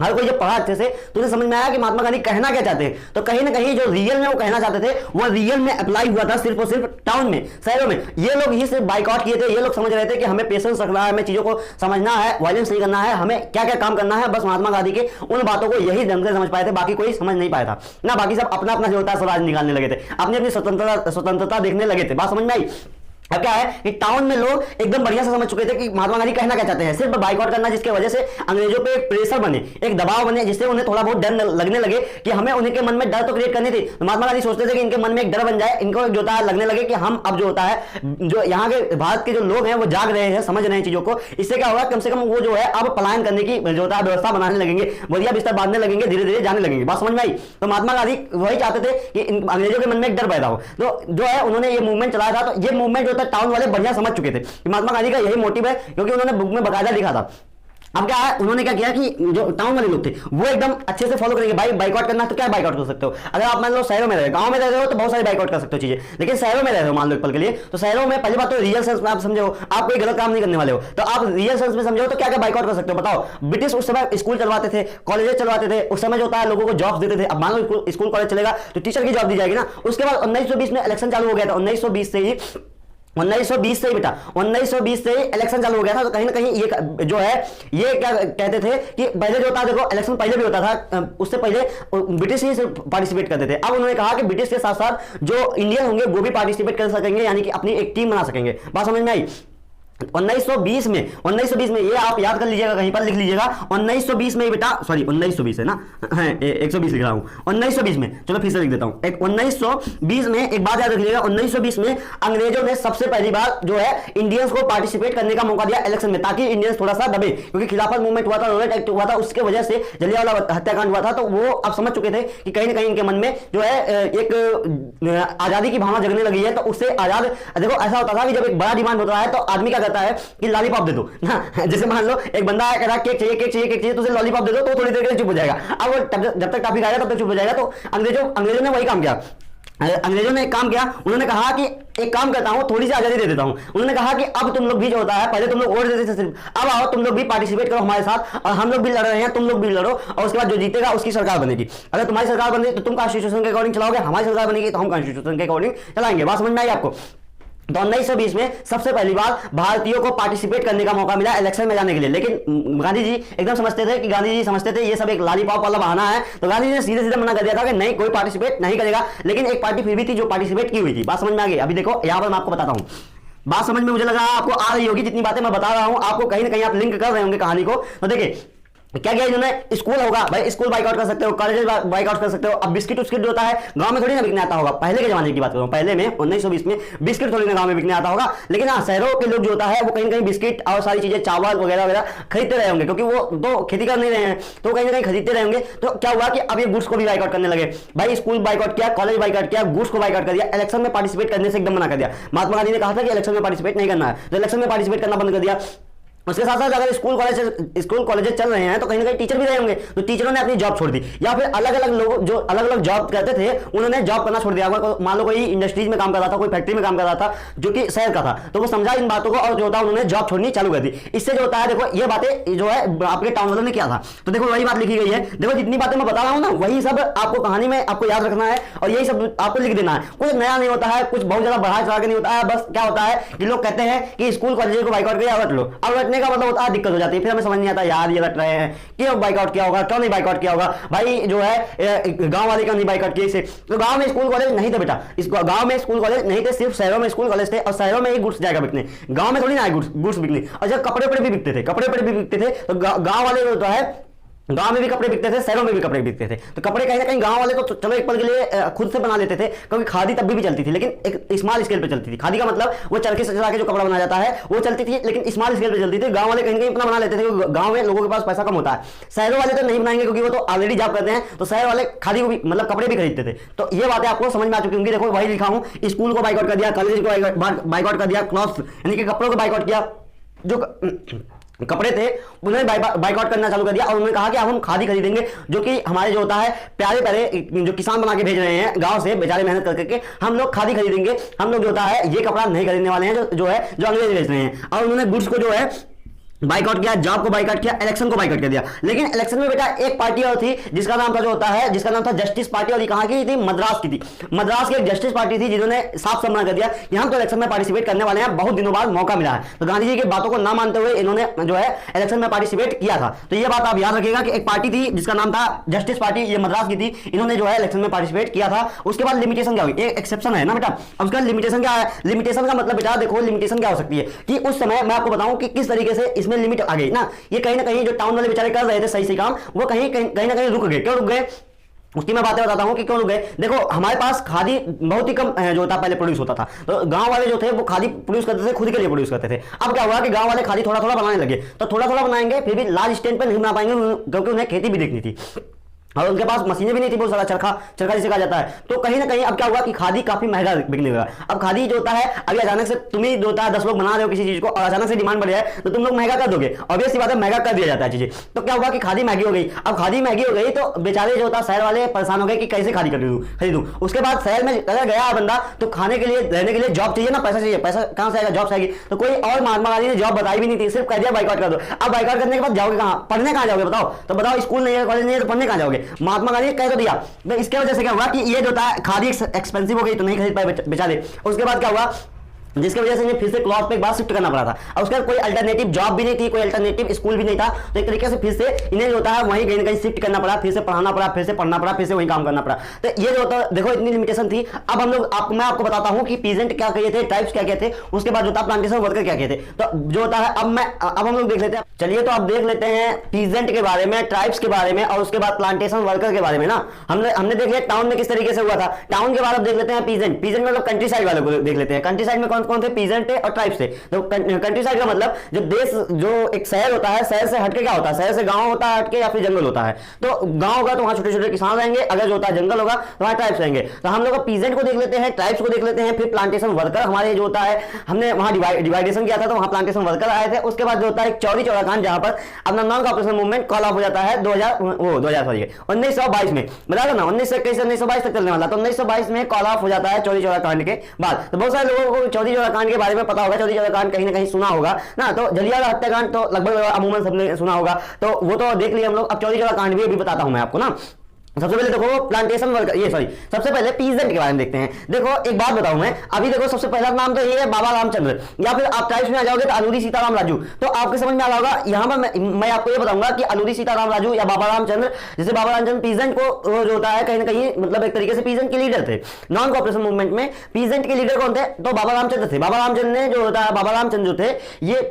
हर कोई जब पढ़ा अच्छे से तो उन्हें समझ में आया कि महात्मा गांधी कहना क्या चाहते हैं। तो कहीं ना कहीं जो रियल में वो कहना चाहते थे वो रियल में अप्लाई हुआ था सिर्फ और सिर्फ टाउन में, शहरों में। ये लोग ही सिर्फ बाइकआउट किए थे। ये लोग समझ रहे थे कि हमें पेशेंस रखना है, हमें चीजों को समझना है, वायलेंस नहीं करना है, हमें क्या क्या काम करना है। बस महात्मा गांधी के उन बातों को यही ढंग से समझ पाए थे, बाकी कोई समझ नहीं पाया था ना। बाकी सब अपना अपना जो होता है स्वराज निकालने लगे थे, अपनी अपनी स्वतंत्रता देखने लगे थे। बात समझ में आई? अब क्या है कि टाउन में लोग एकदम बढ़िया से समझ चुके थे कि महात्मा गांधी कहना क्या चाहते हैं। सिर्फ बाइकआउट करना जिसके वजह से अंग्रेजों पे एक प्रेशर बने, एक दबाव बने, जिससे उन्हें थोड़ा बहुत डर लगने लगे कि हमें उनके मन में डर तो क्रिएट करनी थी। तो महात्मा गांधी सोचते थे कि इनके मन में एक डर बन जाए, इनको जो होता है लगने लगे कि हम अब जो होता है, जो यहाँ के भारत के जो लोग हैं वो जाग रहे हैं, समझ रहे हैं चीजों को। इससे क्या होगा, कम से कम वो जो है अब पलायन करने की जो होता है व्यवस्था बनाने लगेंगे, बढ़िया बिस्तर बांधने लगेंगे, धीरे धीरे जाने लगेंगे। बात समझ में आई? तो महात्मा गांधी वही चाहते थे कि अंग्रेजों के मन में एक डर पैदा हो। तो जो है उन्होंने ये मूवमेंट चलाया था। तो ये मूवमेंट जो था टाउन वाले बढ़िया समझ चुके थे कि महात्मा गांधी का यही मोटिव है, क्योंकि उन्होंने बुक में बकायदा लिखा था। अब क्या है, उन्होंने क्या किया कि जो टाउन वाले लोग थे वो एकदम अच्छे से फॉलो करेंगे। भाई बाइकआउट करना है तो क्या बाइकआउट कर सकते हो। अगर आप मान लो शहरों में रहे, गांव में रह रहे हो तो बहुत सारे बाइकआउट कर सकते हो चीजें, लेकिन शहरों में रह रहे हो मान लो एक पल के लिए, तो शहरों में पहली बात तो रियल सेंस में आप समझो, आप कोई गलत काम नहीं करने वाले हो, तो आप रियल सेंस में समझो तो क्या क्या बाइकआउट कर सकते हो बताओ। ब्रिटिश उस समय स्कूल चलवाते थे, कॉलेजेस चलवाते थे, उस समय जो होता है लोगों को जॉब देते थे। अब मान लो स्कूल कॉलेज चलेगा तो टीचर की जॉब दी जाएगी ना। उसके बाद 1920 में इलेक्शन चालू हो गया था। 1920 से ही बेटा 1920 से इलेक्शन चालू हो गया था। तो कहीं ना कहीं ये जो है ये क्या कहते थे कि पहले जो होता देखो इलेक्शन पहले भी होता था, उससे पहले ब्रिटिश ही पार्टिसिपेट करते थे। अब उन्होंने कहा कि ब्रिटिश के साथ साथ जो इंडियन होंगे वो भी पार्टिसिपेट कर सकेंगे, यानी कि अपनी एक टीम बना सकेंगे। बात समझ में आई? 1920 में ये आप याद कर लीजिएगा, कहीं पर लिख लीजिएगा। 1920 में बेटा, सॉरी 1920 है ना, 120 लिख रहा हूं 1920 में, चलो फिर से लिख देता हूं। 1920 में एक बात याद रख लीजिएगा, 1920 में अंग्रेजों ने सबसे पहली बार जो है इंडियंस को पार्टिसिपेट करने का मौका दिया इलेक्शन में, ताकि इंडियंस थोड़ा सा दबे, क्योंकि खिलाफत मूवमेंट हुआ था, रॉयलेट एक्ट हुआ था, उसके वजह से जलियांवाला हत्याकांड हुआ था। तो वो अब समझ चुके थे कि कहीं ना कहीं इनके मन में जो है एक आजादी की भावना जगने लगी है। तो उससे आजाद, देखो ऐसा होता था कि जब एक बड़ा डिमांड होता है तो आदमी क्या करता है कि लॉलीपॉप दे दो ना। जैसे मान लो एक बंदा कह रहा है केक चाहिए तो उसे लॉलीपॉप दे दो तो थोड़ी देर के लिए चुप हो जाएगा। अब वो जब तक टॉपिक आएगा तब तक चुप हो जाएगा। तो अंग्रेजों ने वही काम किया। अंग्रेजों ने एक काम किया, उन्होंने कहा कि एक काम करता हूं, थोड़ी सी आजादी दे देता हूं। उन्होंने कहा कि अब तुम लोग भी जो होता है, पहले तुम लोग वोट देते थे सिर्फ, अब आओ तुम लोग भी पार्टिसिपेट करो हमारे साथ, और हम लोग भी लड़ रहे हैं, तुम लोग भी लड़ो, और उसके बाद जो जीतेगा उसकी सरकार बनेगी। अगर तुम्हारी सरकार बनेगी तो तुम कॉन्स्टिट्यूशन के अकॉर्डिंग चलाओगे, हमारी सरकार बनेगी तो हम कॉन्स्टिट्यूशन के अकॉर्डिंग चलाएंगे। बात समझ में आई आपको? तो 1920 में सबसे पहली बार भारतीयों को पार्टिसिपेट करने का मौका मिला इलेक्शन में जाने के लिए। लेकिन गांधी जी एकदम समझते थे कि गांधी जी समझते थे ये सब एक लॉलीपॉप वाला बहाना है, तो गांधी जी ने सीधे सीधे मना कर दिया था कि नहीं, कोई पार्टिसिपेट नहीं करेगा। लेकिन एक पार्टी फिर भी थी जो पार्टिसिपेट की हुई थी। बात समझ में आ गई? अभी देखो यहां पर मैं आपको बताता हूं, बात समझ में मुझे लगा आपको आ रही होगी, जितनी बातें मैं बता रहा हूं आपको कहीं ना कहीं आप लिंक कर रहे होंगे कहानी को। तो देखिए क्या किया इन्होंने, स्कूल होगा भाई, स्कूल बाइकआउट कर सकते हो, कॉलेज बाइकआउट कर सकते हो। अब बिस्किट उस्किट जो होता है गांव में थोड़ी ना बिकने आता होगा, पहले के जमाने की बात कर रहा हूं, पहले में 1920 में बिस्किट थोड़ी ना गांव में बिकने आता होगा। लेकिन हाँ, शहरों के लोग जो होता है वो कहीं ना कहीं बिस्किट और सारी चीजें, चावल वगैरह वगैरह खरीदते रहे होंगे, क्योंकि वो तो खेती कर नहीं रहे हैं, तो कहीं ना कहीं खरीदते रहे होंगे। तो क्या हुआ कि अब ये गुड्स को भी बाइकआउट करने लगे भाई, स्कूल बाइकआउट किया, कॉलेज बाइकआउट किया, गुड्स को बाइकआउट कर दिया, इलेक्शन में पार्टिसिपेट करने से एकदम मना कर दिया। महात्मा गांधी ने कहा था कि इलेक्शन में पार्टिसिपेट नहीं करना है, तो इलेक्शन में पार्टिसिपेट करना बंद कर दिया। उसके साथ साथ अगर स्कूल कॉलेजेस चल रहे हैं तो कहीं ना कहीं टीचर भी रहे होंगे, तो टीचरों ने अपनी जॉब छोड़ दी, या फिर अलग अलग लोग जो अलग अलग जॉब करते थे उन्होंने जॉब करना छोड़ दिया। मान लो कोई इंडस्ट्रीज में काम कर रहा था, कोई फैक्ट्री में काम कर रहा था जो कि शहर का था, तो वो समझा इन बातों को और जो होता है उन्होंने जॉब छोड़नी चालू कर दी। इससे जो होता है, देखो ये बातें जो है आपके टाउन वालों ने किया था, तो देखो वही बात लिखी गई है। देखो जितनी बातें मैं बता रहा हूँ ना, वही सब आपको कहानी में आपको याद रखना है और यही सब आपको लिख देना है। कुछ नया नहीं होता है, कुछ बहुत ज्यादा बढ़ा चढ़ा के नहीं होता है। बस क्या होता है कि लोग कहते हैं कि स्कूल कॉलेज को बाइकआउट करिए, रट लो। अब रटने का मतलब होता है दिक्कत हो जाती है, फिर हमें समझ नहीं आता यार ये रट रहे हैं, क्यों बाइकआउट किया होगा, क्यों नहीं बाइकआउट किया होगा भाई, जो है गांव वाले क्यों नहीं बाइकआउट किए इसे। तो गांव में स्कूल कॉलेज नहीं थे बेटा, इस गांव में स्कूल कॉलेज नहीं थे, सिर्फ शहरों में स्कूल कॉलेज थे, और शहरों में ही गुड्स जाएगा बिकने, गांव में थोड़ी ना गुड्स बिकने। और जब कपड़े पर भी बिकते थे, कपड़े पर भी बिकते थे, तो गांव वाले जो है गांव में भी कपड़े बिकते थे, शहरों में भी कपड़े बिकते थे। तो कपड़े कहीं ना कहीं गांव वाले तो चलो एक पल के लिए खुद से बना लेते थे, क्योंकि खादी तब भी चलती थी, लेकिन एक स्मॉल स्केल पे चलती थी। खादी का मतलब वो चरखे से चला के जो कपड़ा बनाया जाता है वो चलती थी, लेकिन स्मॉल स्केल पे चलती थी। गांव वाले कहीं कहीं अपना बना लेते थे, क्योंकि गांव में लोगों के पास पैसा कम होता है। शहरों वाले तो नहीं बनाएंगे क्योंकि वो तो ऑलरेडी जॉब करते हैं, तो शहर वाले खादी को भी मतलब कपड़े भी खरीदते थे। तो ये बातें आपको समझ में आ चुकी होंगी। देखो वही लिखा हूं, स्कूल को बाइकआउट कर दिया, कॉलेज को बाइकआउट कर दिया, क्लॉथ्स यानी कि कपड़ों को बाइकआउट किया, जो कपड़े थे उन्होंने बाइकआउट करना चालू कर दिया। और उन्होंने कहा कि अब हम खादी खरीदेंगे, जो कि हमारे जो होता है प्यारे प्यारे जो किसान बना के भेज रहे हैं गांव से बेचारे मेहनत करके, हम लोग खादी खरीदेंगे, हम लोग जो होता है ये कपड़ा नहीं खरीदने वाले हैं जो अंग्रेज बेच रहे हैं। और उन्होंने गुड्स को जो है बाइकआउट किया, जॉब को बाइकआउट किया, इलेक्शन को बाइकआउट कर दिया। लेकिन इलेक्शन में बेटा एक पार्टी और थी जिसका नाम था जो होता है, जिसका नाम था जस्टिस पार्टी, और ये कहां की थी, मद्रास की थी। मद्रास की एक जस्टिस पार्टी थी जिन्होंने साफ मना कर दिया कि हम तो इलेक्शन में पार्टिसिपेट करने वाले हैं, बहुत दिनों बाद मौका मिला है। तो गांधी जी की बातों को ना मानते हुए इन्होंने जो है इलेक्शन में पार्टिसिपेट किया था। तो ये बात आप याद रखिएगा कि एक पार्टी थी जिसका नाम था जस्टिस पार्टी, ये मद्रास की थी, इन्होंने जो है इलेक्शन में पार्टिसिपेट किया था। उसके बाद लिमिटेशन क्या हुई, एक एक्सेप्शन है ना बेटा। अब उसका लिमिटेशन क्या है, लिमिटेशन का मतलब बेटा देखो लिमिटेशन क्या हो सकती है कि उस समय मैं आपको बताऊं कि किस तरीके से इसमें लिमिट आ गई ना। ये कहीं ना कहीं जो टाउन वाले बेचारे कर रहे थे सही काम, वो कहीं ना कहीं रुक गए। क्यों रुक गए उसकी मैं बातें बताता हूं कि क्यों रुक गए। देखो हमारे पास खादी बहुत ही कम जो होता पहले प्रोड्यूस होता था, तो गांव वाले जो थे वो खादी प्रोड्यूस करते थे, खुद के लिए प्रोड्यूस करते थे। अब क्या हुआ कि गांव वाले खादी थोड़ा थोड़ा बनाने लगे, तो थोड़ा थोड़ा बनाएंगे फिर भी लार्ज स्टेज पर नहीं बना पाएंगे, क्योंकि उन्हें खेती भी देखनी थी और उनके पास मशीनें भी नहीं थी, बहुत सारा चरखा जिसे कहा जाता है। तो कहीं ना कहीं अब क्या हुआ कि खादी काफी महंगा बिकने लगा। अब खादी जो होता है, अभी अचानक से तुम ही जो होता है 10 लोग बना रहे हो किसी चीज को और अचानक से डिमांड बढ़ जाए तो तुम लोग महंगा कर दोगे, ऑब्वियस सी बात है, महंगा कर दिया जाता है चीजें। तो क्या हुआ कि खादी महंगी हो गई। अब खादी महंगी हो गई तो बेचारे जो होता है शहर वाले परेशान हो गए कि कैसे खादी खरीदूं। उसके बाद शहर में अगर गया बंदा तो खाने के लिए रहने के लिए जॉब चाहिए ना, पैसा चाहिए, पैसा कहां से आएगा, जॉब से आएगी। तो कोई और महात्मा गांधी ने जॉब बताई भी नहीं थी, सिर्फ कह दिया बाइकआउट कर दो। अब बाइकआउट करने के बाद जाओगे कहां, पढ़ने कहां जाओगे बताओ, तो बताओ स्कूल नहीं है, कॉलेज नहीं है, तो पढ़ने कहां जाओगे। महात्मा गांधी तो दिया, तो इसके वजह से क्या हुआ कि ये जो था खादी एक्सपेंसिव हो गई तो नहीं खरीद पाए बेचारे। उसके बाद क्या हुआ, जिसकी वजह से इन्हें फिर से क्लॉथ पे एक बार शिफ्ट करना पड़ा था। और उसके बाद कोई अल्टरनेटिव जॉब भी नहीं थी, कोई अल्टरनेटिव स्कूल भी नहीं था, तो एक तरीके से फिर से इन्हें जो होता है वहीं कहीं ना कहीं शिफ्ट करना पड़ा, फिर से पढ़ाना पड़ा, फिर से पढ़ना पड़ा, फिर से वहीं काम करना पड़ा। तो ये जो होता है देखो इतनी लिमिटेशन थी। अब हम लोग मैं आपको बताता हूं कि पीजेंट क्या कहे थे, ट्राइब्स क्या कहते थे, उसके बाद जो था प्लांटेशन वर्कर क्या कहते थे। तो जो होता है अब हम लोग देख लेते हैं, चलिए तो अब देख लेते हैं पीजेंट के बारे में, ट्राइब्स के बारे में और उसके बाद प्लांटेशन वर्कर के बारे में ना। हमने देख लिया टाउन में किस तरीके से हुआ था, टाउन के बाद अब देख लेते हैं पीजेंट। पीजेंट मतलब कंट्री साइड वाले को देख लेते हैं। कंट्री साइड में कौन कौन थे, पीजेंट थे और ट्राइब्स थे। तो कंट्री साइड का मतलब जो देश, जो एक शहर होता है, शहर से हटके क्या होता है, शहर से गांव होता है हटके, या फिर जंगल होता है। तो गांव होगा तो वहां छोटे छोटे किसान रहेंगे, अगर जो होता है जंगल होगा तो वहां ट्राइब्स रहेंगे। तो हम लोग पीजेंट को देख लेते हैं, ट्राइब्स को देख लेते हैं, फिर प्लांटेशन वर्कर हमारे जो होता है, हमने वहां डिवाइडेशन किया था तो वहां प्लांटेशन वर्कर आए थे। उसके बाद जो होता है चौरी चौरा कांड, जहां पर अपना non cooperation movement call of हो जाता है 1922 में, बता दो ना 1921 तक चलने वाला। तो 1922 में कॉल ऑफ हो जाता है चौरी चौरा कांड के बाद। तो बहुत सारे लोगों को चौरी चौरा कांड के बारे में पता होगा, चौरी चौरा कांड कहीं ना कहीं सुना होगा ना। तो जलियांवाला हत्याकांड तो लगभग अमूमन सबने सुना होगा, तो वो तो देख लिया हम लोग। अब चौरी चौरा कांड भी बताता हूं मैं आपको ना। सबसे पहले देखो प्लांटेशन वर्कर, ये सॉरी सबसे पहले पीजेंट के बारे में देखते हैं। देखो एक बात बताऊं मैं, अभी देखो सबसे पहला नाम तो ये है बाबा रामचंद्र, या फिर आप ट्राइब्स में आ जाओगे तो अलूरी सीताराम राजू। तो आपके समझ में आ रहा होगा, यहाँ पर मैं आपको ये बताऊंगा कि अलूरी सीताराम राजू या बाबा रामचंद्र, जैसे बाबा रामचंद्र पीजेंट को जो होता है कहीं ना कहीं मतलब एक तरीके से पीजेंट के लीडर थे। नॉन कॉपरेशन मूवमेंट में पीजेंट के लीडर कौन थे, तो बाबा रामचंद्र थे। बाबा रामचंद्र ने जो होता है, बाबा रामचंद्र जो थे ये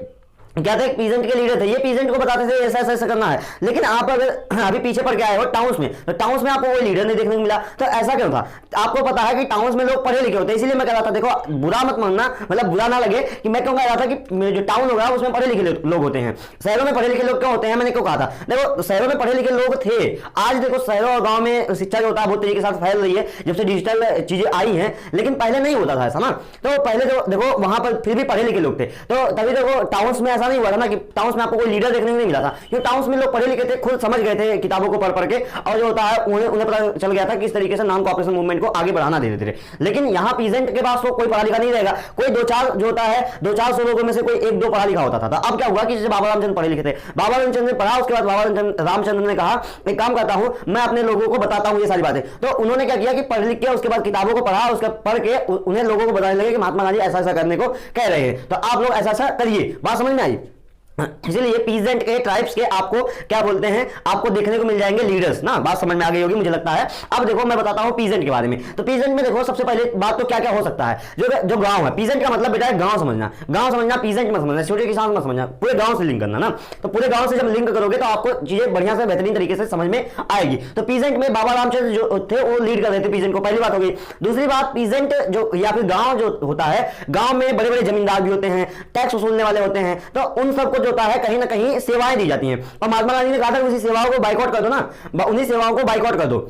क्या थे, पीजेंट के लीडर थे। ये पीजेंट को बताते थे ऐसा ऐसा करना है। लेकिन आप अगर अभी पीछे पड़ के आए हो टाउन्स में, तो टाउन्स में आपको कोई लीडर नहीं देखने को मिला। तो ऐसा क्यों था, आपको पता है कि टाउन्स में लोग पढ़े लिखे होते हैं, इसीलिए मैं कह रहा था, देखो बुरा मत मानना, मतलब बुरा ना लगे कि मैं क्यों कह रहा था कि जो टाउन होगा उसमें पढ़े लिखे लोग होते हैं। शहरों में पढ़े लिखे लोग क्यों होते हैं, मैंने क्यों कहा था, देखो शहरों में पढ़े लिखे लोग थे। आज देखो शहरों और गाँव में शिक्षा जो होता है बहुत तेजी के साथ फैल रही है जब से डिजिटल चीजें आई हैं, लेकिन पहले नहीं होता था ऐसा ना। तो पहले जो देखो वहां पर फिर भी पढ़े लिखे लोग थे, तो तभी देखो टाउन्स में ऐसा नहीं हुआ था ना कि टाउन्स में आपको कोई लीडर देखने को नहीं मिला था, क्योंकि टाउन्स में लोग पढ़े लिखे थे, खुद समझ गए थे किताबों को पढ़ के, और जो होता है उन्हें पता चल गया था किस तरीके से नॉन कॉपरेशन मूवमेंट को आगे बढ़ाना धीरे धीरे। लेकिन यहाँ पीजेंट के पास तो कोई पढ़ा लिखा नहीं रहेगा, कोई दो चार जो होता है 200-400 लोगों में से कोई एक दो पढ़ा लिखा होता था। तो अब क्या हुआ कि जैसे बाबा रामचंद्र पढ़े लिखे थे, बाबा रामचंद्र ने पढ़ा, उसके बाद बाबा रामचंद्र ने कहा एक काम करता हूं, मैं अपने लोगों को बताता हूं ये सारी बातें। तो उन्होंने क्या किया कि पढ़ लिख के उसके बाद किताबों को पढ़ा, उसके पढ़ के उन्हें लोगों को बताने लगे कि महात्मा गांधी ऐसा ऐसा करने को कह रहे हैं, तो आप लोग ऐसा ऐसा करिए। बात समझ में आई। इसलिए पीजेंट के ट्राइब्स के आपको क्या बोलते हैं, आपको देखने को मिल जाएंगे लीडर्स ना। बात समझ में आ गई होगी मुझे लगता है। अब देखो मैं बताता हूं पीजेंट के बारे में। तो पीजेंट में देखो सबसे पहले बात तो क्या क्या हो सकता है, जो गांव है, पीजेंट का मतलब बेटा है गांव समझना, गांव समझना, पीजेंट मत समझना, छोटे किसान मत समझना, पूरे गांव से लिंक करना ना। तो पूरे गांव से जब लिंक करोगे तो आपको चीजें बढ़िया से बेहतरीन तरीके से समझ में आएगी। तो पीजेंट में बाबा रामचंद्र जो थे वो लीड कर रहे थे पीजेंट को, पहली बात हो गई। दूसरी बात, पीजेंट जो या फिर गांव जो होता है, गांव में बड़े बड़े जमींदार भी होते हैं, टैक्स वसूलने वाले होते हैं, तो उन सबको जो होता है कहीं ना कहीं सेवाएं दी जाती हैं। और महात्मा गांधी ने कहा था उसी सेवाओं को बाइकआउट कर दो ना, उन्हीं सेवाओं को बाइकआउट कर दो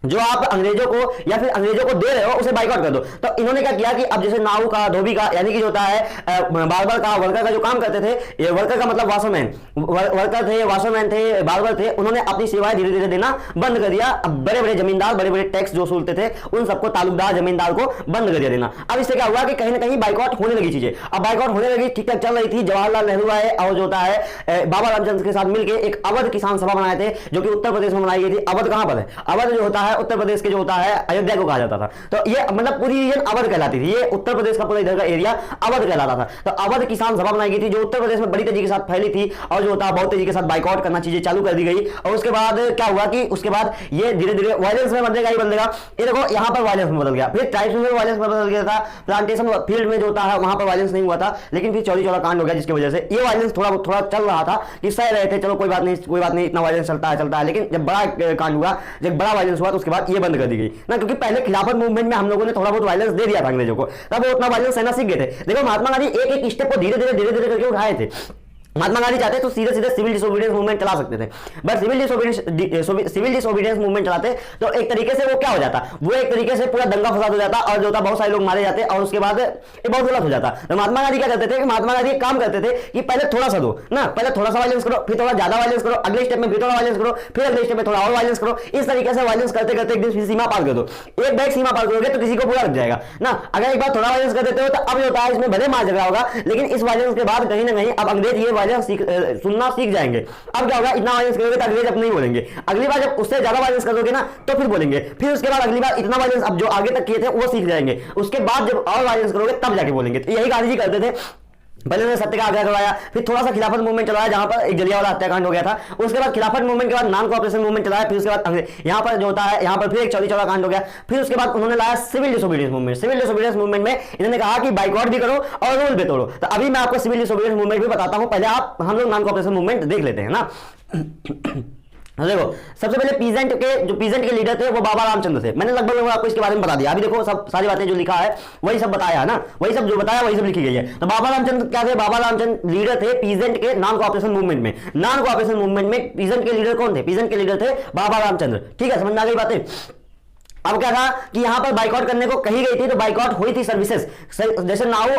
जो आप अंग्रेजों को या फिर अंग्रेजों को दे रहे हो, उसे बाइकआउट कर दो। तो इन्होंने क्या किया कि अब जैसे नाऊ का, धोबी का, यानी कि जो होता है बार्बर का, वर्कर का जो काम करते थे, ये वर्कर का मतलब वाशरमैन, वर्कर थे, वाशरमैन थे, बार्बर थे, उन्होंने अपनी सेवाएं धीरे धीरे देना बंद कर दिया। अब बड़े बड़े जमींदार, बड़े बड़े टैक्स जो वसूलते थे, उन सबको तालुकदार, जमींदार को बंद कर दिया देना। अब इससे क्या हुआ कि कहीं ना कहीं बाइकआउट होने लगी चीजें। अब बाइकआउट होने लगी, ठीक ठाक चल रही थी। जवाहरलाल नेहरू आए और जो होता है बाबा रामचंद्र के साथ मिलकर एक अवध किसान सभा बनाए थे, जो कि उत्तर प्रदेश में बनाई गई थी। अवध कहां पर है, अवध जो होता है उत्तर प्रदेश के जो होता है अयोध्या को कहा जाता था। तो ये मतलब पूरी रीजन अवध कहलाती थी, ये उत्तर प्रदेश का पूरा इधर का एरिया अवध कहलाता था। तो अवध किसान सभा बनाई गई थी जो उत्तर प्रदेश में बड़ी तेजी के साथ फैली थी, और जो होता है बहुत तेजी के साथ बाइकआउट करना चीजें चालू कर दी गई। और उसके बाद क्या हुआ कि उसके बाद ये धीरे धीरे वायलेंस में बदलेगा ही बदलेगा। ये देखो यहाँ पर वायलेंस में बदल गया, फिर ट्राइब्स में वायलेंस में बदल गया था, प्लांटेशन फील्ड में जो होता है वहां पर वायलेंस नहीं हुआ था, लेकिन फिर चौरी चौरा कांड हो गया, जिसकी वजह से ये वायलेंस थोड़ा थोड़ा चल रहा था कि सह रहे थे, चलो कोई बात नहीं, इतना वायलेंस चलता है। लेकिन जब बड़ा कांड हुआ, जब बड़ा वायलेंस हुआ, तो उसके बाद ये बंद कर दी गई ना, क्योंकि पहले खिलाफत मूवमेंट में हम लोगों ने थोड़ा बहुत वायलेंस दे दिया था अंग्रेजों को, तब वो उतना वायलेंस सहना सीख गए थे। देखो महात्मा गांधी एक एक स्टेप को धीरे धीरे करके उठाए थे। महात्मा गांधी चाहते तो सीधे सीधे सिविल डिसोबीडियंस मूवमेंट चला सकते थे, बट सिविल डिसोबीडियंस मूवमेंट चलाते तो एक तरीके से वो क्या हो जाता, वो एक तरीके से पूरा दंगा फसाद हो जाता, और जो था बहुत सारे लोग मारे जाते, और उसके बाद ये बहुत गलत हो जाता। तो महात्मा गांधी क्या करते थे कि महात्मा गांधी एक काम करते थे कि पहले थोड़ा सा दो ना, पहले थोड़ा सा वायलेंस करो, फिर थोड़ा ज्यादा वायलेंस करो, अगले स्टेप में फिर थोड़ा वायलेंस करो, फिर अगले स्टेप में थोड़ा और वायलेंस करो। इस तरीके से वायलेंस करते करते एक दिन सीमा पार कर दो। एक बैग सीमा पार करोगे तो किसी को बुरा लग जाएगा ना। अगर एक बार थोड़ा वायलेंस कर देते हो तो अब होता है इसमें भले मार झगड़ा होगा, लेकिन इस वायलेंस के बाद कहीं ना कहीं अब अंग्रेज ये वायलेंस सुनना सीख जाएंगे। अब क्या होगा, इतना वायलेंस करोगे तो अंग्रेज अब नहीं बोलेंगे, अगली बार जब उससे ज्यादा वायलेंस करोगे ना तो फिर बोलेंगे, फिर उसके बाद अगली बार इतना वायलेंस अब जो आगे तक किए थे वो सीख जाएंगे, उसके बाद जब और वायलेंस करोगे तब जाके बोलेंगे। तो यही गांधी जी करते थे, पहले उन्होंने सत्य का आग्रह करवाया, फिर थोड़ा सा खिलाफत मूवमेंट चलाया जहां पर एक जलियांवाला हत्याकांड हो गया था, उसके बाद खिलाफत मूवमेंट के बाद नॉन कोऑपरेशन मूवमेंट चलाया, फिर उसके बाद यहां पर जो होता है यहां पर फिर एक चौरी चौरा कांड हो गया, फिर उसके बाद उन्होंने लाया civil disobedience movement. Civil disobedience movement में इन्होंने कहा कि बाइकआउट भी करो और रूल भी तोड़ो। तो अभी मैं आपको सिविल डिसोबीडियंस मूवमेंट भी बताता हूं, पहले हम लोग नॉन कोऑपरेशन मूवमेंट देख लेते हैं ना। देखो सबसे पहले पीजेंट के लीडर थे वो बाबा रामचंद्र थे। मैंने लगभग आपको इसके बारे में बता दिया। अभी देखो सब सारी बातें जो लिखा है वही सब बताया है ना, वही सब जो बताया वही सब लिखी गई है। तो बाबा रामचंद्र क्या थे? बाबा रामचंद्र लीडर थे पीजेंट के नॉन कोऑपरेशन मूवमेंट में। नॉन कोऑपरेशन मूवमेंट में पीजेंट के लीडर कौन थे? पीजेंट के लीडर थे बाबा रामचंद्र। ठीक है, समझ में आ गई बातें। अब क्या था कि यहां पर बाइकआउट करने को कही गई थी, तो बाइकआउट हुई थी सर्विसेज, जैसे नाई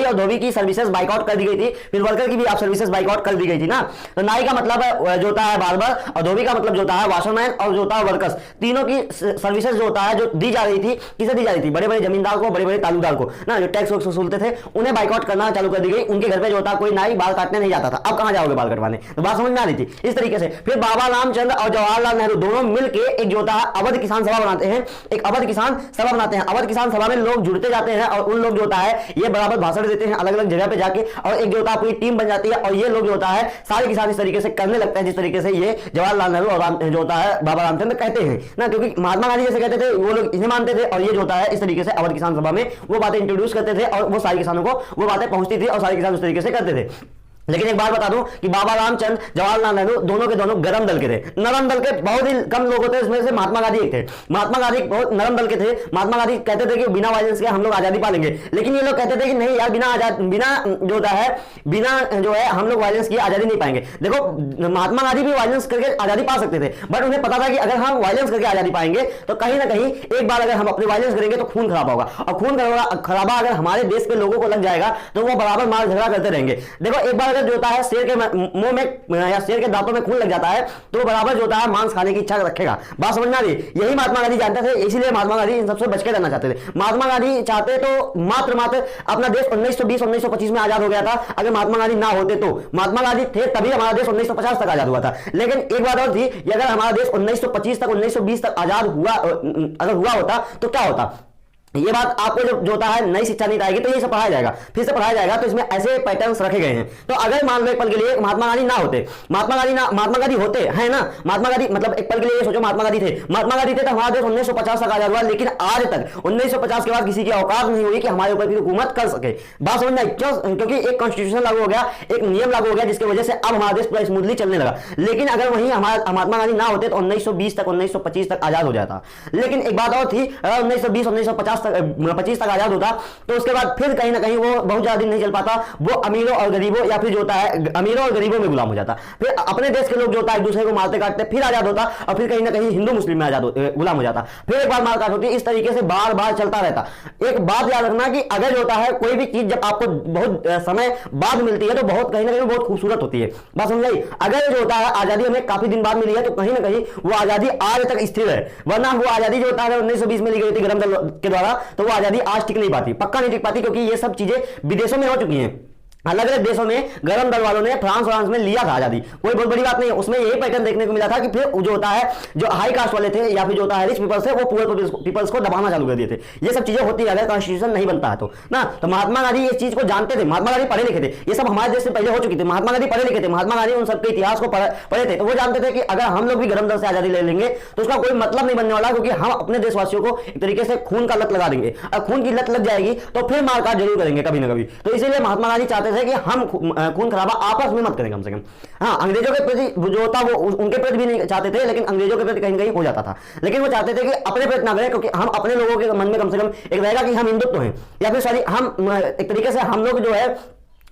और धोबी की सर्विसेज बाइकआउट कर दी गई थी, फिर वर्कर की भी आप सर्विसेज बाइकआउट कर दी गई थी ना। तो नाई का मतलब जो होता है बार्बर, और धोबी का मतलब जो होता है वॉशरमैन, और जो होता है वर्कर्स, तीनों की सर्विसेज जो होता है जो दी जा रही थी, किसे दी जा रही थी? बड़े बड़े जमींदार को, बड़े बड़े तालुकदार को ना, जो टैक्स वसूलते थे उन्हें बाइकआउट करना चालू कर दी गई। उनके घर पे जो होता है कोई नाई बाल काटने नहीं जाता था। अब कहां जाओगे बाल कटवाने? तो बात समझ में आ रही थी इस तरीके से। फिर बाबा रामचंद्र और जवाहरलाल नेहरू दोनों मिलकर एक जो होता है अवध किसान सभा बनाते हैं, एक अवध किसान सभा बनाते हैं। अवध किसान सभा में लोग जुड़ते जाते हैं और उन लोग जो होता है ये बराबर भाषण देते हैं अलग अलग जगह पे जाके, और एक जो होता है पूरी टीम बन जाती है, और ये लोग जो होता है सारे किसान इस तरीके से करने लगते हैं जिस तरीके से ये जवाहरलाल नेहरू और जो होता है बाबा रामचंद्र कहते हैं ना, क्योंकि महात्मा गांधी जैसे कहते थे वो लोग इन्हें मानते थे, और ये जो होता है इस तरीके से अवध किसान सभा में वो बातें इंट्रोड्यूस करते थे, और वो सारे किसानों को वो बातें पहुंचती थी, और सारे किसान उस तरीके से करते थे। लेकिन एक बात बता दूं कि बाबा रामचंद्र जवाहरलाल नेहरू दोनों के दोनों गरम दल के थे। नरम दल के बहुत ही कम लोग होते हैं, इसमें से महात्मा गांधी एक थे। महात्मा गांधी बहुत नरम दल के थे। महात्मा गांधी कहते थे कि बिना वायलेंस के हम लोग आजादी पा लेंगे, लेकिन ये लोग कहते थे कि नहीं यार, बिना जो होता है बिना जो है हम लोग वायलेंस की आजादी नहीं पाएंगे। देखो महात्मा गांधी भी वायलेंस करके आजादी पा सकते थे, बट उन्हें पता था कि अगर हम वायलेंस करके आजादी पाएंगे तो कहीं ना कहीं एक बार अगर हम अपने वायलेंस करेंगे तो खून खराबा होगा, और खून खराबा अगर हमारे देश के लोगों को लग जाएगा तो वो बराबर मार झगड़ा करते रहेंगे। देखो एक बार अगर जो होता है शेर के मुंह में या शेर के दांतों में खून लग जाता है तो बराबर जो होता है मांस खाने की इच्छा रखेगा। बात समझ में आ रही? यही महात्मा गांधी जानते थे, इसीलिए महात्मा गांधी इन सबसे बच के रहना चाहते थे। महात्मा गांधी चाहते तो मात्र अपना देश 1920-1925 में आजाद हो गया था। अगर महात्मा गांधी ना होते तो, महात्मा गांधी थे तभी हमारा देश 1950 तक आजाद हुआ था। लेकिन एक बात और थी कि अगर हमारा देश 1925 तक 1920 तक आजाद हुआ अगर हुआ होता तो क्या होता? ये बात आपको जो होता है नई शिक्षा नीति आएगी तो ये सब पढ़ाया जाएगा, फिर से पढ़ाया जाएगा। तो इसमें ऐसे पैटर्न्स रखे गए हैं। तो अगर मान लो एक पल के लिए महात्मा गांधी ना होते, महात्मा गांधी होते हैं ना, महात्मा गांधी मतलब एक पल के लिए ये सोचो महात्मा गांधी थे तो हमारा देश 1950 तक आजाद हुआ, लेकिन आज तक 1950 के बाद किसी की औकात नहीं हुई कि हमारे ऊपर भी हुकूमत कर सके। बात समझना क्यों? क्योंकि एक कॉन्स्टिट्यूशन लागू हो गया, एक नियम लागू हो गया, जिसकी वजह से अब हमारा देश पूरा स्मूथली चलने लगा। लेकिन अगर वहीं महात्मा गांधी ना होते तो 1920 तक 1925 तक आजाद हो जाता। लेकिन एक बात और थी, अगर 1920-1950 तक आजाद होता तो उसके बाद फिर कहीं ना कहीं वो बहुत ज्यादा दिन नहीं चल पाता, वो अमीरों और गरीबों या फिर जो होता है अमीरों और गरीबों में गुलाम हो जाता। फिर अपने देश के लोग जो होता है एक दूसरे को मारते काटते फिर आजाद होता, और फिर कहीं ना कहीं हिंदू मुस्लिम में गुलाम हो जाता, फिर एक बार मार काट होती। इस तरीके से बार बार चलता रहता। एक बात याद रखना कि अगर जो होता है कोई भी चीज जब आपको बहुत समय बाद मिलती है तो बहुत कहीं ना कहीं बहुत खूबसूरत होती है। बात समझ आई? अगर जो होता है आजादी हमें काफी दिन बाद मिली है तो कहीं ना कहीं वो आजादी आज तक स्थिर है, वरना वो आजादी जो होता है 1920 में ली गई थी गरम दल के द्वारा, तो वो आजादी आज टिक नहीं पाती, पक्का नहीं टिक पाती, क्योंकि ये सब चीजें विदेशों में हो चुकी हैं। अलग अलग देशों में गरम दल वालों ने फ्रांस में लिया था आजादी, कोई बहुत बड़ी बात नहीं है। उसमें यही पैटर्न देखने को मिला था कि फिर जो होता है जो हाई कास्ट वाले थे या फिर जो होता है रिच पीपल्स थे वो पुअर पीपल्स को दबाना चालू कर दिए थे। ये सब चीजें होती है अगर कॉन्स्टिट्यूशन नहीं बनता है तो ना। तो महात्मा गांधी इस चीज को जानते थे, महात्मा गांधी पढ़े लिखे थे, ये सब हमारे देश से पहले हो चुकी थी। महात्मा गांधी पढ़े लिखे थे, महात्मा गांधी उन सबके इतिहास को पढ़े थे, तो वो जानते थे कि अगर हम लोग भी गरम दल से आजादी ले लेंगे तो उसका कोई मतलब नहीं बनने वाला, क्योंकि हम अपने देशवासियों को एक तरीके से खून का लत लगा देंगे, और खून की लत लग जाएगी तो फिर मारकाट जरूर करेंगे कभी ना कभी। तो इसीलिए महात्मा गांधी चाहते थे कि हम खून खराबा आपस में मत करें कम से कम। हाँ, अंग्रेजों के प्रति जो होता वो उनके प्रति भी नहीं चाहते थे, लेकिन अंग्रेजों के प्रति कहीं कहीं हो जाता था। लेकिन वो चाहते थे कि अपने प्रति ना करें, क्योंकि हम अपने लोगों के मन में कम से कम एक रहेगा कि हम हिंदुत्व हैं, या फिर सॉरी हम एक तरीके से हम लोग जो है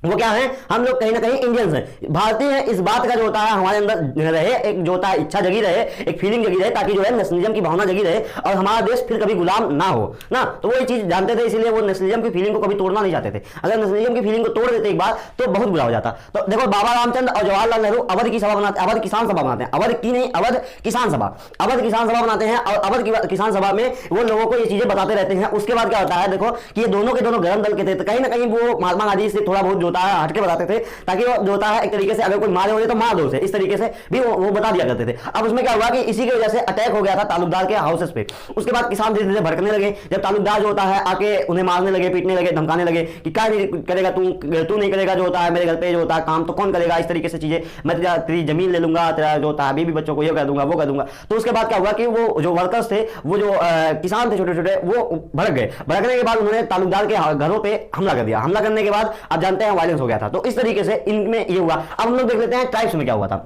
वो क्या है, हम लोग कहीं ना कहीं इंडियंस हैं, भारतीय हैं। इस बात का जो होता है हमारे अंदर रहे, एक जो होता है इच्छा जगी रहे, एक फीलिंग जगी रहे, ताकि जो है नेशनलिज्म की भावना जगी रहे और हमारा देश फिर कभी गुलाम ना हो ना। तो वो ये चीज जानते थे, इसीलिए वो नेशनलिज्म की फीलिंग को कभी तोड़ना नहीं चाहते थे। अगर नेशनलिज्म की फीलिंग को तोड़ देते एक बार तो बहुत बुरा हो जाता। तो देखो बाबा रामचंद्र और जवाहरलाल नेहरू अवध की सभा बनाते, अवध किसान सभा बनाते हैं, अवध की नहीं अवध किसान सभा, अवध किसान सभा बनाते हैं, और अवध किसान सभा में वो लोगों को ये चीजें बताते रहते हैं। उसके बाद क्या होता है, देखो कि ये दोनों के दोनों गरम दल के थे, तो कहीं ना कहीं वो महात्मा गांधी से थोड़ा बहुत जो होता है हटके बताते थे, ताकि वो जो होता है एक तरीके से अगर कोई मारे हो तो मार दो उसे, इस तरीके से भी वो बता दिया करते थे। अब उसमें क्या हुआ कि इसी की वजह से अटैक हो गया था तालुकदार के हाउसेस पे। उसके बाद किसान धीरे धीरे भड़कने लगे, जब तालुकदार जो होता है आके उन्हें मारने लगे, पीटने लगे, धमकाने लगे कि क्या नहीं करेगा तू नहीं करेगा जो होता है मेरे घर पे जो होता है काम, तो कौन करेगा, इस तरीके से चीजें, मैं तेरी जमीन ले लूंगा, तेरा जो होता है बीबी बच्चों को ये कर दूंगा वो कर दूंगा। तो उसके बाद क्या हुआ कि वो जो वर्कर्स थे, वो जो किसान थे छोटे छोटे, वो भड़क गए। भड़कने के बाद उन्होंने तालुकदार के घरों पे हमला कर दिया। हमला करने के बाद आप जानते हैं वायलेंस हो गया था। तो इस तरीके से इनमें ये हुआ। अब हम लोग देख लेते हैं ट्राइब्स में क्या हुआ था।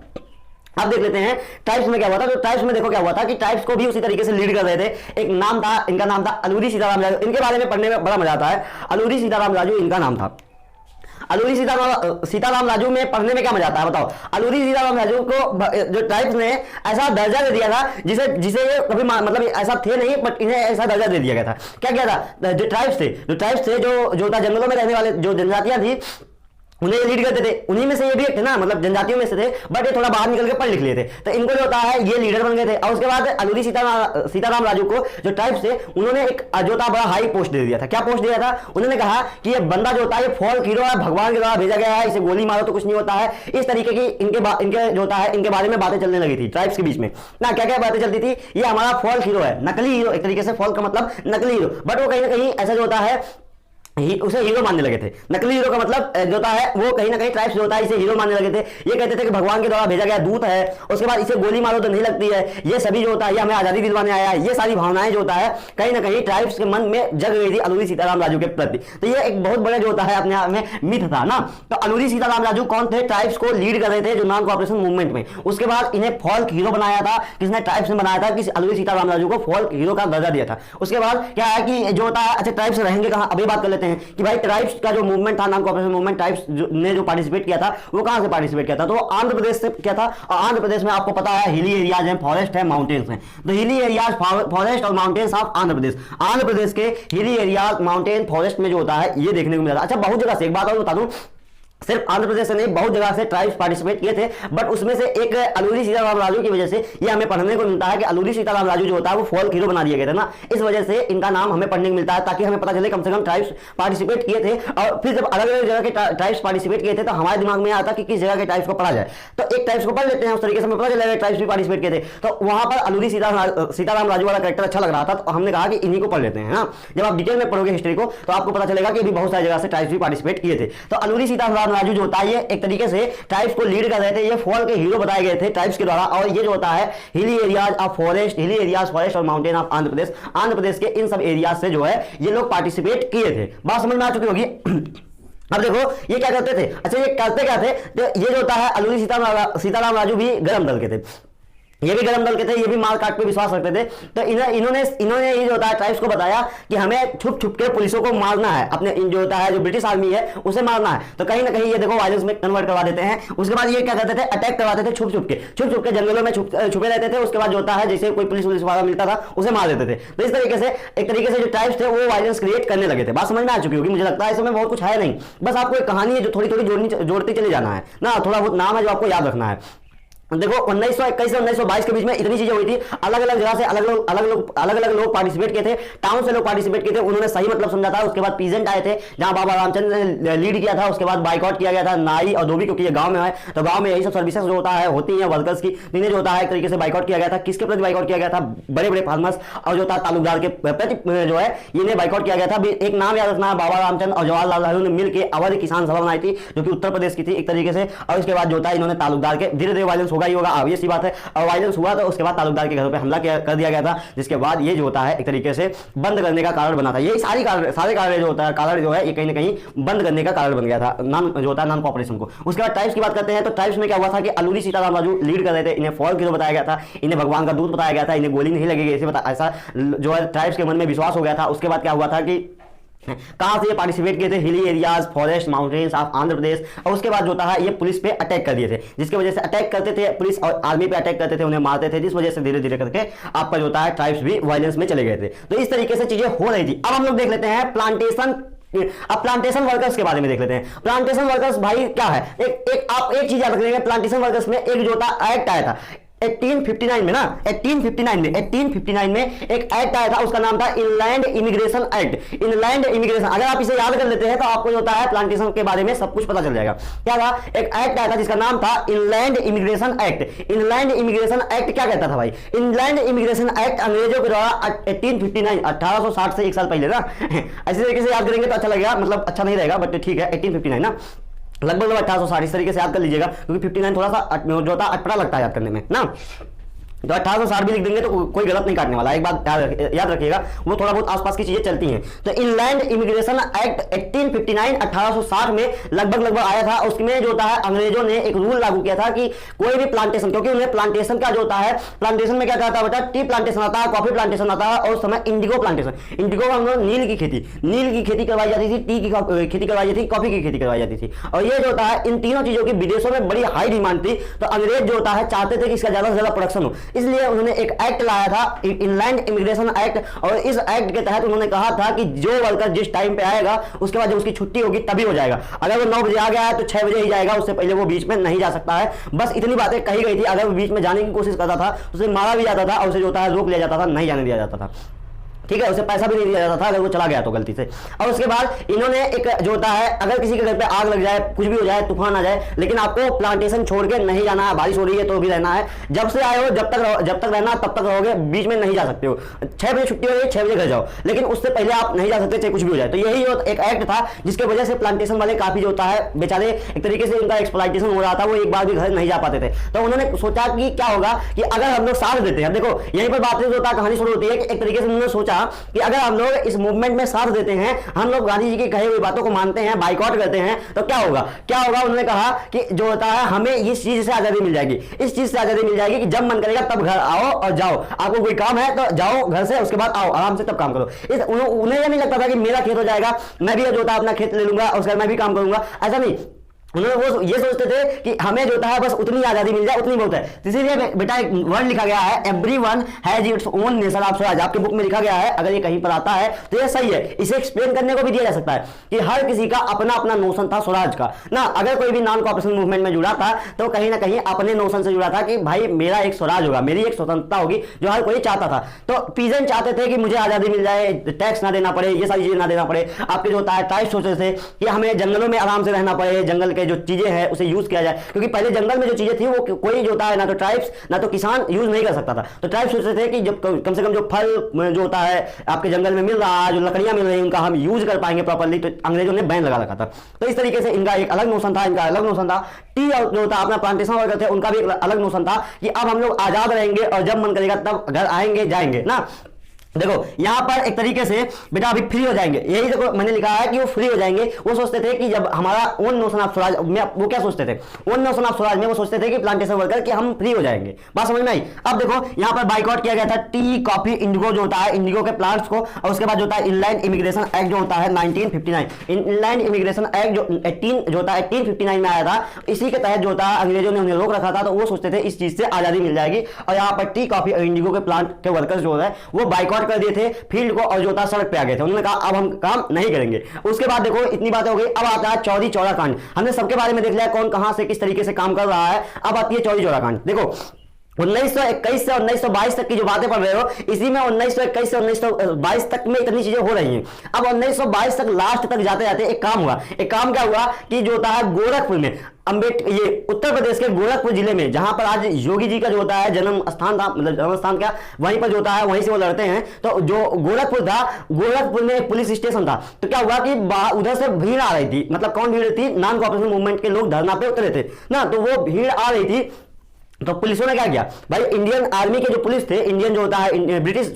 अब देख लेते हैं ट्राइब्स में क्या हुआ था। तो ट्राइब्स में देखो क्या हुआ था कि ट्राइब्स को भी उसी तरीके से लीड कर रहे थे। एक नाम था, इनका नाम था अलूरी सीताराम राजू। इनके बारे में पढ़ने में बड़ा मजा आता है। अलूरी सीताराम राजू इनका नाम था। अलूरी सीताराम राजू में पढ़ने में क्या मजा आता है बताओ। अलूरी सीताराम राजू को जो ट्राइब्स ने ऐसा दर्जा दे दिया था जिसे जिसे ये कभी मतलब ऐसा थे नहीं, बट इन्हें ऐसा दर्जा दे दिया गया था। क्या किया था, जो ट्राइब्स थे जो था जंगलों में रहने वाले जो जनजातियां थी, उन्हें लीड करते थे। उन्हीं में से ये भी एक थे ना, मतलब जनजातियों में से थे, बट ये थोड़ा बाहर निकल के पढ़ लिख लिए थे, तो इनको जो होता है ये लीडर बन गए थे। और उसके बाद अलूरी सीताराम राजू को जो ट्राइब्स थे उन्होंने एक जो था बड़ा हाई पोस्ट दे दिया था। क्या पोस्ट दिया था, उन्होंने कहा कि ये बंदा जो होता है ये फॉल्क हीरो है, भगवान के द्वारा भेजा गया है, इसे गोली मारो तो कुछ नहीं होता है। इस तरीके की इनके जो होता है इनके बारे में बातें चलने लगी थी ट्राइब्स के बीच में ना। क्या क्या बातें चलती थी, ये हमारा फॉल्क हीरो है, नकली हीरो, एक तरीके से फॉल्क का मतलब नकली हीरो, बट वो कहीं ना कहीं ऐसा जो होता है उसे हीरो मानने लगे थे। नकली हीरो का मतलब जो होता है वो कहीं ना कहीं ट्राइब्स जो होता है इसे हीरो मानने लगे थे। ये कहते थे कि भगवान के द्वारा भेजा गया दूत है, उसके बाद इसे गोली मारो तो नहीं लगती है, ये सभी जो होता है ये हमें आजादी दिलवाने आया है। ये सारी भावनाएं जो होता है कहीं ना कहीं ट्राइब्स के मन में जग गई थी अलूरी सीताराम राजू के प्रति। तो ये एक बहुत बड़ा जो होता है अपने आप में मिथ था ना। तो अलूरी सीताराम राजू कौन थे, ट्राइब्स को लीड कर रहे थे जो नॉन कोऑपरेशन मूवमेंट में। उसके बाद इन्हें फॉल्क हीरो बनाया था, किसने, ट्राइब्स ने बनाया था, किस अलूरी सीताराम राजू को फॉल्क हीरो का दर्जा दिया था। उसके बाद क्या है कि जो होता है, अच्छा ट्राइब्स रहेंगे कहां, अभी बात कर लेते हैं कि भाई ट्राइब्स का जो मूवमेंट था नॉन कोऑपरेशन मूवमेंट, ट्राइब्स ने जो पार्टिसिपेट किया था वो कहां से पार्टिसिपेट किया था, तो आंध्र प्रदेश से किया था। और आंध्र प्रदेश में आपको पता है हिली एरियाज हैं, फॉरेस्ट है, माउंटेन्स हैं। तो हिली एरियाज, फॉरेस्ट और माउंटेन्स ऑफ आंध्र प्रदेश के हिली एरियाज, माउंटेन, फॉरेस्ट में जो होता है ये देखने को मिला था। अच्छा बहुत जगह से, एक बात और बता दूं, सिर्फ आंध्र प्रदेश से नहीं बहुत जगह से ट्राइब्स पार्टिसिपेट किए थे, बट उसमें से एक अलूरी सीताराम राजू की वजह से ये हमें पढ़ने को मिलता है कि अलूरी सीताराम राजू जो होता है वो फॉल्क हीरो बना दिए गए थे ना। इस वजह से इनका नाम हमें पढ़ने को मिलता है, ताकि हमें पता चले कम से कम ट्राइब्स पार्टिसिपेट किए थे। और फिर जब अलग अलग जगह के ट्राइब्स पार्टिसिपेट किए थे तो हमारे दिमाग में आता कि किस जगह के ट्राइब्स को पढ़ा जाए, तो एक ट्राइब्स को पढ़ लेते हैं, उस तरीके से हमें पता चलेगा ट्राइब्स भी पार्टिसिपेट किए थे। तो वहां पर अलूरी सीताराम राजू वाला कैरेक्टर अच्छा लग रहा था, तो हमने कहा कि इन्हीं को पढ़ लेते हैं ना। जब आप डिटेल में पढ़ोगे हिस्ट्री को तो आपको पता चलेगा कि अभी बहुत सारी जगह से ट्राइब्स भी पार्टिसिपेट किए थे। तो अलूरी सीताराम राजू जो होता है एक तरीके से ट्राइब्स को लीड कर रहे थे, ये फॉल्क के हीरो बताए गए थे ट्राइब्स के द्वारा। और ये जो होता है हिली एरियाज ऑफ फॉरेस्ट, हिली एरियाज, फॉरेस्ट और माउंटेन ऑफ आंध्र प्रदेश के इन सब एरियाज से जो है ये लोग पार्टिसिपेट किए थे। बात समझ में आ चुकी होगी। अब देखो ये क्या करते थे, अच्छा ये करते क्या थे, तो ये जो होता है अलूरी सीताराम राजू भी गरम दल के थे, ये भी गरम दल के थे, ये भी मार काट पे विश्वास रखते थे। तो इन्होंने ये जो होता है ट्राइब्स को बताया कि हमें छुप छुप के पुलिसों को मारना है, अपने जो होता है जो ब्रिटिश आर्मी है उसे मारना है। तो कहीं ना कहीं ये देखो वायलेंस में कन्वर्ट करवा देते हैं। उसके बाद ये क्या करते थे, अटैक करवाते थे छुप छुप के जंगलों में छुपे रहते थे। उसके बाद जो होता है जैसे कोई पुलिस वाला मिलता था उसे मार देते थे। तो इस तरीके से एक तरीके से जो ट्राइब्स थे वो वायलेंस क्रिएट करने लगे थे। बात समझ में आ चुकी होगी, मुझे लगता है इसमें बहुत कुछ है नहीं, बस आपको एक कहानी है जो थोड़ी थोड़ी जोड़ते चले जाना है ना, थोड़ा बहुत नाम है जो आपको याद रखना है। देखो 1921 से 1922 के बीच में इतनी चीजें हुई थी, अलग अलग जगह से अलग अलग लोग पार्टिसिपेट किए थे, टाउन से लोग पार्टिसिपेट किए थे, उन्होंने सही मतलब समझा था। उसके बाद पीजेंट आए थे जहां बाबा रामचंद्र ने लीड किया था। उसके बाद बाइकआउट किया गया था नाई और धोबी, क्योंकि ये गांव में है तो गांव में यही सब सर्विसेज जो होता है होती है वर्कर्स की, इन्हें जो होता है एक तरीके से बाइकआउट किया गया था। किसके प्रति बाइकआउट किया गया था, बड़े बड़े फार्मर्स और जो था तालुकदार के प्रति जो है इन्हें बाइकआउट किया गया था। एक नाम याद रखना है, बाबा रामचंद्र और जवाहरलाल नेहरू ने मिलकर अवध किसान सभा बनाई थी जो कि उत्तर प्रदेश की थी एक तरीके से। और उसके बाद जो होता है इन्होंने तालुकदार के, धीरे धीरे वायलेंस होगा ही होगा, ऑब्वियस सी बात है। और वायलेंस हुआ तो उसके बाद तालुकदार के घरों पे हमला कर दिया गया था, जिसके बाद ये जो होता है एक तरीके से बंद करने का कारण बना था। ये सारे कारण जो होता है कारण जो है ये कहीं ना कहीं बंद करने का कारण बन गया था जो होता है नॉन कोऑपरेशन को। उसके बाद ट्राइब्स की बात करते हैं तो ट्राइब्स में क्या हुआ था कि अलूरी सीताराम राजू लीड कर रहे थे, इन्हें फॉल्क हीरो बताया गया था, इन्हें भगवान का दूत बताया गया था, इन्हें गोली नहीं लगेगी ऐसा जो है ट्राइब्स के मन में विश्वास हो गया था। उसके बाद क्या हुआ था कि कहां से ये पार्टिसिपेट किए थे, hilly areas, forest, mountains of Andhra Pradesh. और उसके बाद जो होता है ये पुलिस पे अटैक कर दिए थे, जिसकी वजह से अटैक करते थे पुलिस और आर्मी पे अटैक करते थे, उन्हें मारते थे, जिस वजह से धीरे धीरे करके आपका जो होता है ट्राइब्स भी वायलेंस में चले गए थे। तो इस तरीके से चीजें हो रही थी। अब हम लोग देख लेते हैं प्लांटेशन। अब प्लांटेशन वर्कर्स के बारे में देख लेते हैं। प्लांटेशन वर्कर्स भाई क्या है, आप एक चीज याद रखेंगे, प्लांटेशन वर्कर्स में एक जो होता एक्ट आया था 1859 में ना, 1859 में एक एक्ट आया था, उसका नाम था inland immigration act. Inland immigration, अगर आप इसे याद कर लेते हैं तो आपको जो होता है प्लांटेशन के बारे में सब कुछ पता चल जाएगा। क्या था, एक एक्ट आया था जिसका नाम था inland immigration act. Inland immigration act क्या कहता था भाई, इनलैंड इमिग्रेशन एक्ट अंग्रेजों के द्वारा 1859 1860 से एक साल पहले ना, ऐसे तरीके से याद करेंगे तो अच्छा लगेगा, मतलब अच्छा नहीं रहेगा बट ठीक है 1859 ना, लगभग 1860 इस तरीके से याद कर लीजिएगा, क्योंकि 59 थोड़ा सा जो होता अटपटा लगता है याद करने में ना। तो 1860 भी लिख देंगे तो कोई गलत नहीं काटने वाला। एक बात याद रखिएगा, वो थोड़ा बहुत आसपास की चीजें चलती हैं। तो इनलैंड इमिग्रेशन एक्ट 1859 1860 में लगभग आया था। उसमें जो होता है अंग्रेजों ने एक रूल लागू किया था कि कोई भी प्लांटेशन, क्योंकि उन्हें प्लांटेशन का जो होता है, प्लांटेशन में क्या कहता है बेटा, टी प्लांटेशन आता है, कॉफी प्लांटेशन आता है, और उस समय इंडिगो प्लांटेशन, इंडिगो हम लोग नील की खेती करवाई जाती थी, टी की खेती करवाई जाती थी, कॉफी की खेती करवाई जाती थी। और ये जो होता है इन तीनों चीजों की विदेशों में बड़ी हाई डिमांड थी। तो अंग्रेज जो होता है चाहते थे कि इसका ज्यादा से ज्यादा प्रोडक्शन हो, इसलिए उन्होंने एक एक्ट लाया था, इनलैंड इमिग्रेशन एक्ट। और इस एक्ट के तहत उन्होंने कहा था कि जो वर्कर जिस टाइम पे आएगा उसके बाद जब उसकी छुट्टी होगी तभी हो जाएगा। अगर वो 9 बजे आ गया है तो 6 बजे ही जाएगा, उससे पहले वो बीच में नहीं जा सकता है। बस इतनी बातें कही गई थी। अगर वो बीच में जाने की कोशिश करता था उसे मारा भी जाता था और उसे जो होता है रोक लिया जाता था, नहीं जाने दिया जाता था। ठीक है, उसे पैसा भी नहीं दिया जाता था अगर वो चला गया तो गलती से। और उसके बाद इन्होंने एक जो होता है, अगर किसी के घर पे आग लग जाए, कुछ भी हो जाए, तूफान आ जाए, लेकिन आपको प्लांटेशन छोड़ के नहीं जाना है। बारिश हो रही है तो भी रहना है, जब से आए हो जब तक रहना तब तक रहोगे, बीच में नहीं जा सकते हो। 6 बजे छुट्टी हो गई, 6 बजे घर जाओ, लेकिन उससे पहले आप नहीं जा सकते चाहे कुछ भी हो जाए। तो यही एक एक्ट था जिसकी वजह से प्लांटेशन वाले काफी जो होता है बेचारे एक तरीके से उनका एक्सप्लॉइटेशन हो रहा था, वो एक बार भी घर नहीं जा पाते थे। तो उन्होंने सोचा कि क्या होगा कि अगर हम लोग साथ देते हैं, देखो यहीं पर बात होता है, कहानी शुरू होती है कि एक तरीके से उन्होंने सोचा कि अगर हम लोग इस मूवमेंट में साथ देते हैं, हम लोग गांधी जी की कही हुई बातों को मानते हैं, बाइकआउट करते हैं, तो क्या होगा। उन्होंने कहा कि जो होता है हमें इस चीज से आजादी मिल जाएगी, इस चीज से आजादी मिल जाएगी कि जब मन करेगा तब घर आओ और जाओ, आपको कोई काम है तो जाओ घर से, उसके बाद आओ आराम से तब काम करो। उन्हें यह नहीं लगता था कि मेरा खेत हो जाएगा, मैं भी जो होता है अपना खेत ले लूंगा, उसके बाद मैं भी काम करूंगा, ऐसा नहीं। उन्होंने वो ये सोचते थे कि हमें जो होता है बस उतनी आजादी मिल जाए, उतनी बहुत है। इसीलिए बेटा एक वर्ड लिखा गया है, everyone has its own nation of Swaraj, आपके बुक में लिखा गया है। अगर ये कहीं पर आता है तो ये सही है, इसे एक्सप्लेन करने को भी दिया जा सकता है कि हर किसी का अपना अपना नोशन था स्वराज का ना। अगर कोई भी नॉन कॉपरेशन मूवमेंट में जुड़ा था तो कहीं ना कहीं अपने नोशन से जुड़ा था कि भाई मेरा एक स्वराज होगा, मेरी एक स्वतंत्रता होगी, जो हर कोई चाहता था। तो पीजेंट चाहते थे कि मुझे आजादी मिल जाए, टैक्स ना देना पड़े, ये सारी चीजें ना देना पड़े। आपके जो होता है ट्राइब्स सोचते थे कि हमें जंगलों में आराम से रहना पड़े, जंगल के जो चीजें हैं उसे यूज किया जाए, क्योंकि पहले जंगल में जो चीजें थी वो कोई जो होता है ना तो ट्राइब्स ना तो किसान यूज नहीं कर सकता था। तो ट्राइब्स सोचते थे कि जब कम से कम जो फल जो होता है आपके जंगल में मिल रहा है, जो लकड़ियां मिल रही हैं, उनका हम यूज कर पाएंगे प्रॉपर्ली। तो अंग्रेजों ने बैन लगा रखा था। तो इस तरीके से इनका एक अलग नोशन था, इनका अलग नोशन था। टी जो होता अपना प्लांटेशन वर्कर थे, उनका भी एक अलग नोशन था कि अब हम लोग आजाद रहेंगे और जब मन करेगा तब घर आएंगे जाएंगे ना। देखो यहां पर एक तरीके से बेटा अभी फ्री हो जाएंगे, यही देखो मैंने लिखा है कि वो फ्री हो जाएंगे। वो सोचते थे कि जब हमारा ओन नोशन ऑफ स्वराज में, वो क्या सोचते थे, ओन नोशन ऑफ स्वराज में वो सोचते थे कि प्लांटेशन वर्कर कि हम फ्री हो जाएंगे। बात समझ में आई। अब देखो यहां पर बाइकआउट किया गया था टी, कॉफी, इंडिगो जो होता है, इंडिगो के प्लांट्स को। और उसके बाद जो होता है इनलैंड इमिग्रेशन एक्ट जो होता है 1959, इनलैंड इमिग्रेशन एक्ट जो 1859 में आया था, इसी के तहत जो होता है अंग्रेजों ने उन्हें रोक रखा था। तो वो सोचते थे इस चीज से आजादी मिल जाएगी। और यहाँ पर टी, कॉफी और इंडिगो के प्लांट के वर्कर्स जो है वो बाइकआउट कर दिए थे फील्ड को, और जो था सड़क पे आ गए थे। उन्होंने कहा अब हम काम नहीं करेंगे। उसके बाद देखो इतनी बातें हो गई। अब आता है चौरी चौरा कांड। हमने सबके बारे में देख लिया कौन कहां से किस तरीके से काम कर रहा है। अब आती है चौरी चौरा कांड। देखो 1921 से 1922 तक की जो बातें पढ़ रहे हो, इसी में 1921 से 1922 तक में इतनी चीजें हो रही हैं। अब 1922 तक लास्ट तक जाते जाते एक काम हुआ। एक काम क्या हुआ कि जो होता है गोरखपुर में ये उत्तर प्रदेश के गोरखपुर जिले में, जहां पर आज योगी जी का जो होता है जन्म स्थान था, मतलब जन्म स्थान क्या, वहीं पर जो होता है वहीं से वो लड़ते हैं। तो जो गोरखपुर था, गोरखपुर में एक पुलिस स्टेशन था। तो क्या हुआ कि उधर से भीड़ आ रही थी, मतलब कौन भीड़ थी, नॉन कॉपरेशन मूवमेंट के लोग धरना पे उतरे थे ना। तो वो भीड़ आ रही थी। तो पुलिसों ने क्या किया भाई, इंडियन आर्मी के जो पुलिस थे, इंडियन जो होता है ब्रिटिश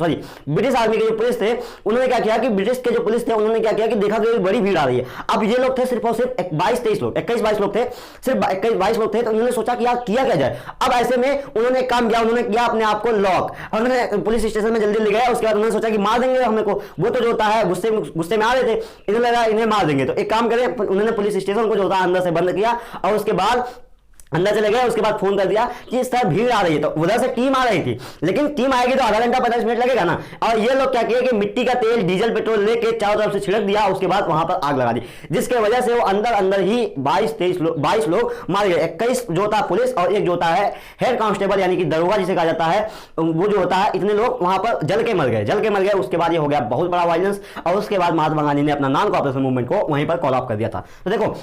आर्मी के जो पुलिस थे, उन्होंने क्या किया कि ब्रिटिश के जो पुलिस थे उन्होंने क्या किया कि देखा कि बड़ी भीड़ आ रही है। अब ये लोग थे सिर्फ और सिर्फ 22-23 लोग, 21-22 लोग थे, सिर्फ 21-22 लोग थे। तो उन्होंने सोचा कि यार किया क्या जाए। अब ऐसे में उन्होंने काम किया, उन्होंने किया अपने आप को लॉक, और उन्होंने पुलिस स्टेशन में जल्दी ले गया। उसके बाद उन्होंने सोचा कि मार देंगे हमें को, वो तो जो होता है गुस्से में आ रहे थे, इन्हें लगा इन्हें मार देंगे। तो एक काम करें, उन्होंने पुलिस स्टेशन को जो होता है अंदर से बंद किया और उसके बाद अंदर चले गए। उसके बाद फोन कर दिया कि इस तरह भीड़ आ रही है। तो उधर से टीम आ रही थी, लेकिन टीम आएगी तो आधा घंटा 45 मिनट लगेगा ना। और ये लोग क्या किए कि मिट्टी का तेल, डीजल, पेट्रोल लेके चारों तरफ से छिड़क दिया। उसके बाद वहां पर आग लगा दी, जिसके वजह से वो अंदर ही 22 लोग मार गए। 21 जो होता है पुलिस और एक जो होता है हेड कांस्टेबल यानी कि दरोगा जिसे कहा जाता है, वो जो होता है, इतने लोग वहां पर जल के मर गए। उसके बाद ये हो गया बहुत बड़ा वायलेंस। और उसके बाद महात्मा गांधी ने अपना नॉन कॉपरेशन मूवमेंट को वहीं पर कॉल ऑफ कर दिया था। तो देखो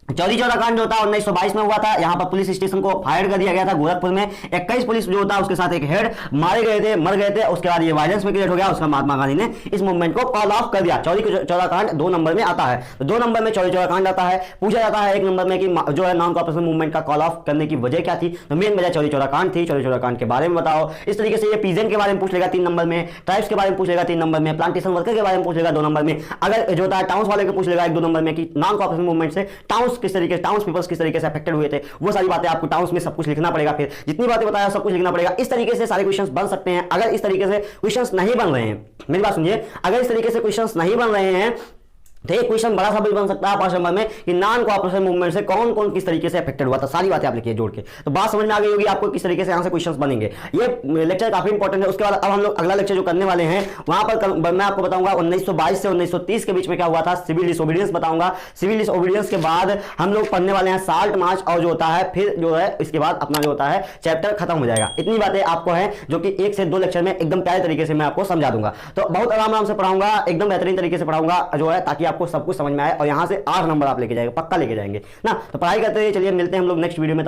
चौरी चौरा कांड जो था 1922 में हुआ था। यहाँ पर पुलिस स्टेशन को फायर कर दिया गया था गोरखपुर में। 21 पुलिस जो था उसके साथ एक हेड मारे गए थे, मर गए थे। उसके बाद ये वायलेंस में क्रिएट हो गया। उसका महात्मा गांधी ने इस मूवमेंट को कॉल ऑफ कर दिया। चौरी चौरा कांड 2 नंबर में आता है। तो 2 नंबर में चौरी चौरा कांड आता है। पूछा जाता है 1 नंबर में कि जो है नॉन कॉपरेशन मूवमेंट का कॉल ऑफ करने की वजह क्या थी। तो मेन वजह चौरी चौरा कांड थी। चौरी चौरा कांड के बारे में बताओ। इस तरीके से ये पीजेंट के बारे में पूछ लेगा 3 नंबर में, ट्राइब्स के बारे में पूछ लेगा 3 नंबर में, प्लांटेशन वर्कर के बारे में पूछ लेगा 2 नंबर में। अगर जो था टाउन्स वाले को पूछ लेगा 1-2 नंबर में कि नॉन कॉपरेशन मूवमेंट से टाउन्स किस तरीके टाउन्स पीपल्स किस तरीके से अफेक्टेड हुए थे। वो सारी बातें आपको टाउन्स में सब कुछ लिखना पड़ेगा। फिर जितनी बातें बताया सब कुछ लिखना पड़ेगा। इस तरीके से सारे क्वेश्चंस बन सकते हैं। अगर इस तरीके से क्वेश्चंस नहीं बन रहे हैं, मेरी बात सुनिए, अगर इस तरीके से क्वेश्चंस नहीं बन रहे हैं तो एक क्वेश्चन बड़ा सा भी बन सकता है 5 नंबर में कि नॉन कोऑपरेशन मूवमेंट से कौन कौन किस तरीके से अफेक्टेड हुआ था। सारी बातें आप लिखिए जोड़ के। तो बात समझ में आ गई होगी आपको किस तरीके से यहां से क्वेश्चंस बनेंगे। ये लेक्चर काफी इंपॉर्टेंट है। उसके बाद अब हम लोग अगला लेक्चर जो करने वाले हैं वहां पर मैं आपको बताऊंगा 1922 से 1930 के बीच में क्या हुआ था, सिविल डिसोबीडियंस बताऊंगा। सिविल डिसोबीडियंस के बाद हम लोग पढ़ने वाले हैं साल्ट मार्च और जो होता है फिर जो है इसके बाद अपना जो होता है चैप्टर खत्म हो जाएगा। इतनी बातें आपको है जो कि 1 से 2 लेक्चर में एकदम प्यारे तरीके से मैं आपको समझा दूंगा। तो बहुत आराम से पढ़ाऊंगा, एकदम बेहतरीन तरीके से पढ़ाऊंगा जो है, ताकि आपको सब कुछ समझ में आए और यहां से 8 नंबर आप लेके जाएंगे, पक्का लेके जाएंगे ना। तो पढ़ाई करते हैं, चलिए मिलते हैं हम लोग नेक्स्ट वीडियो में।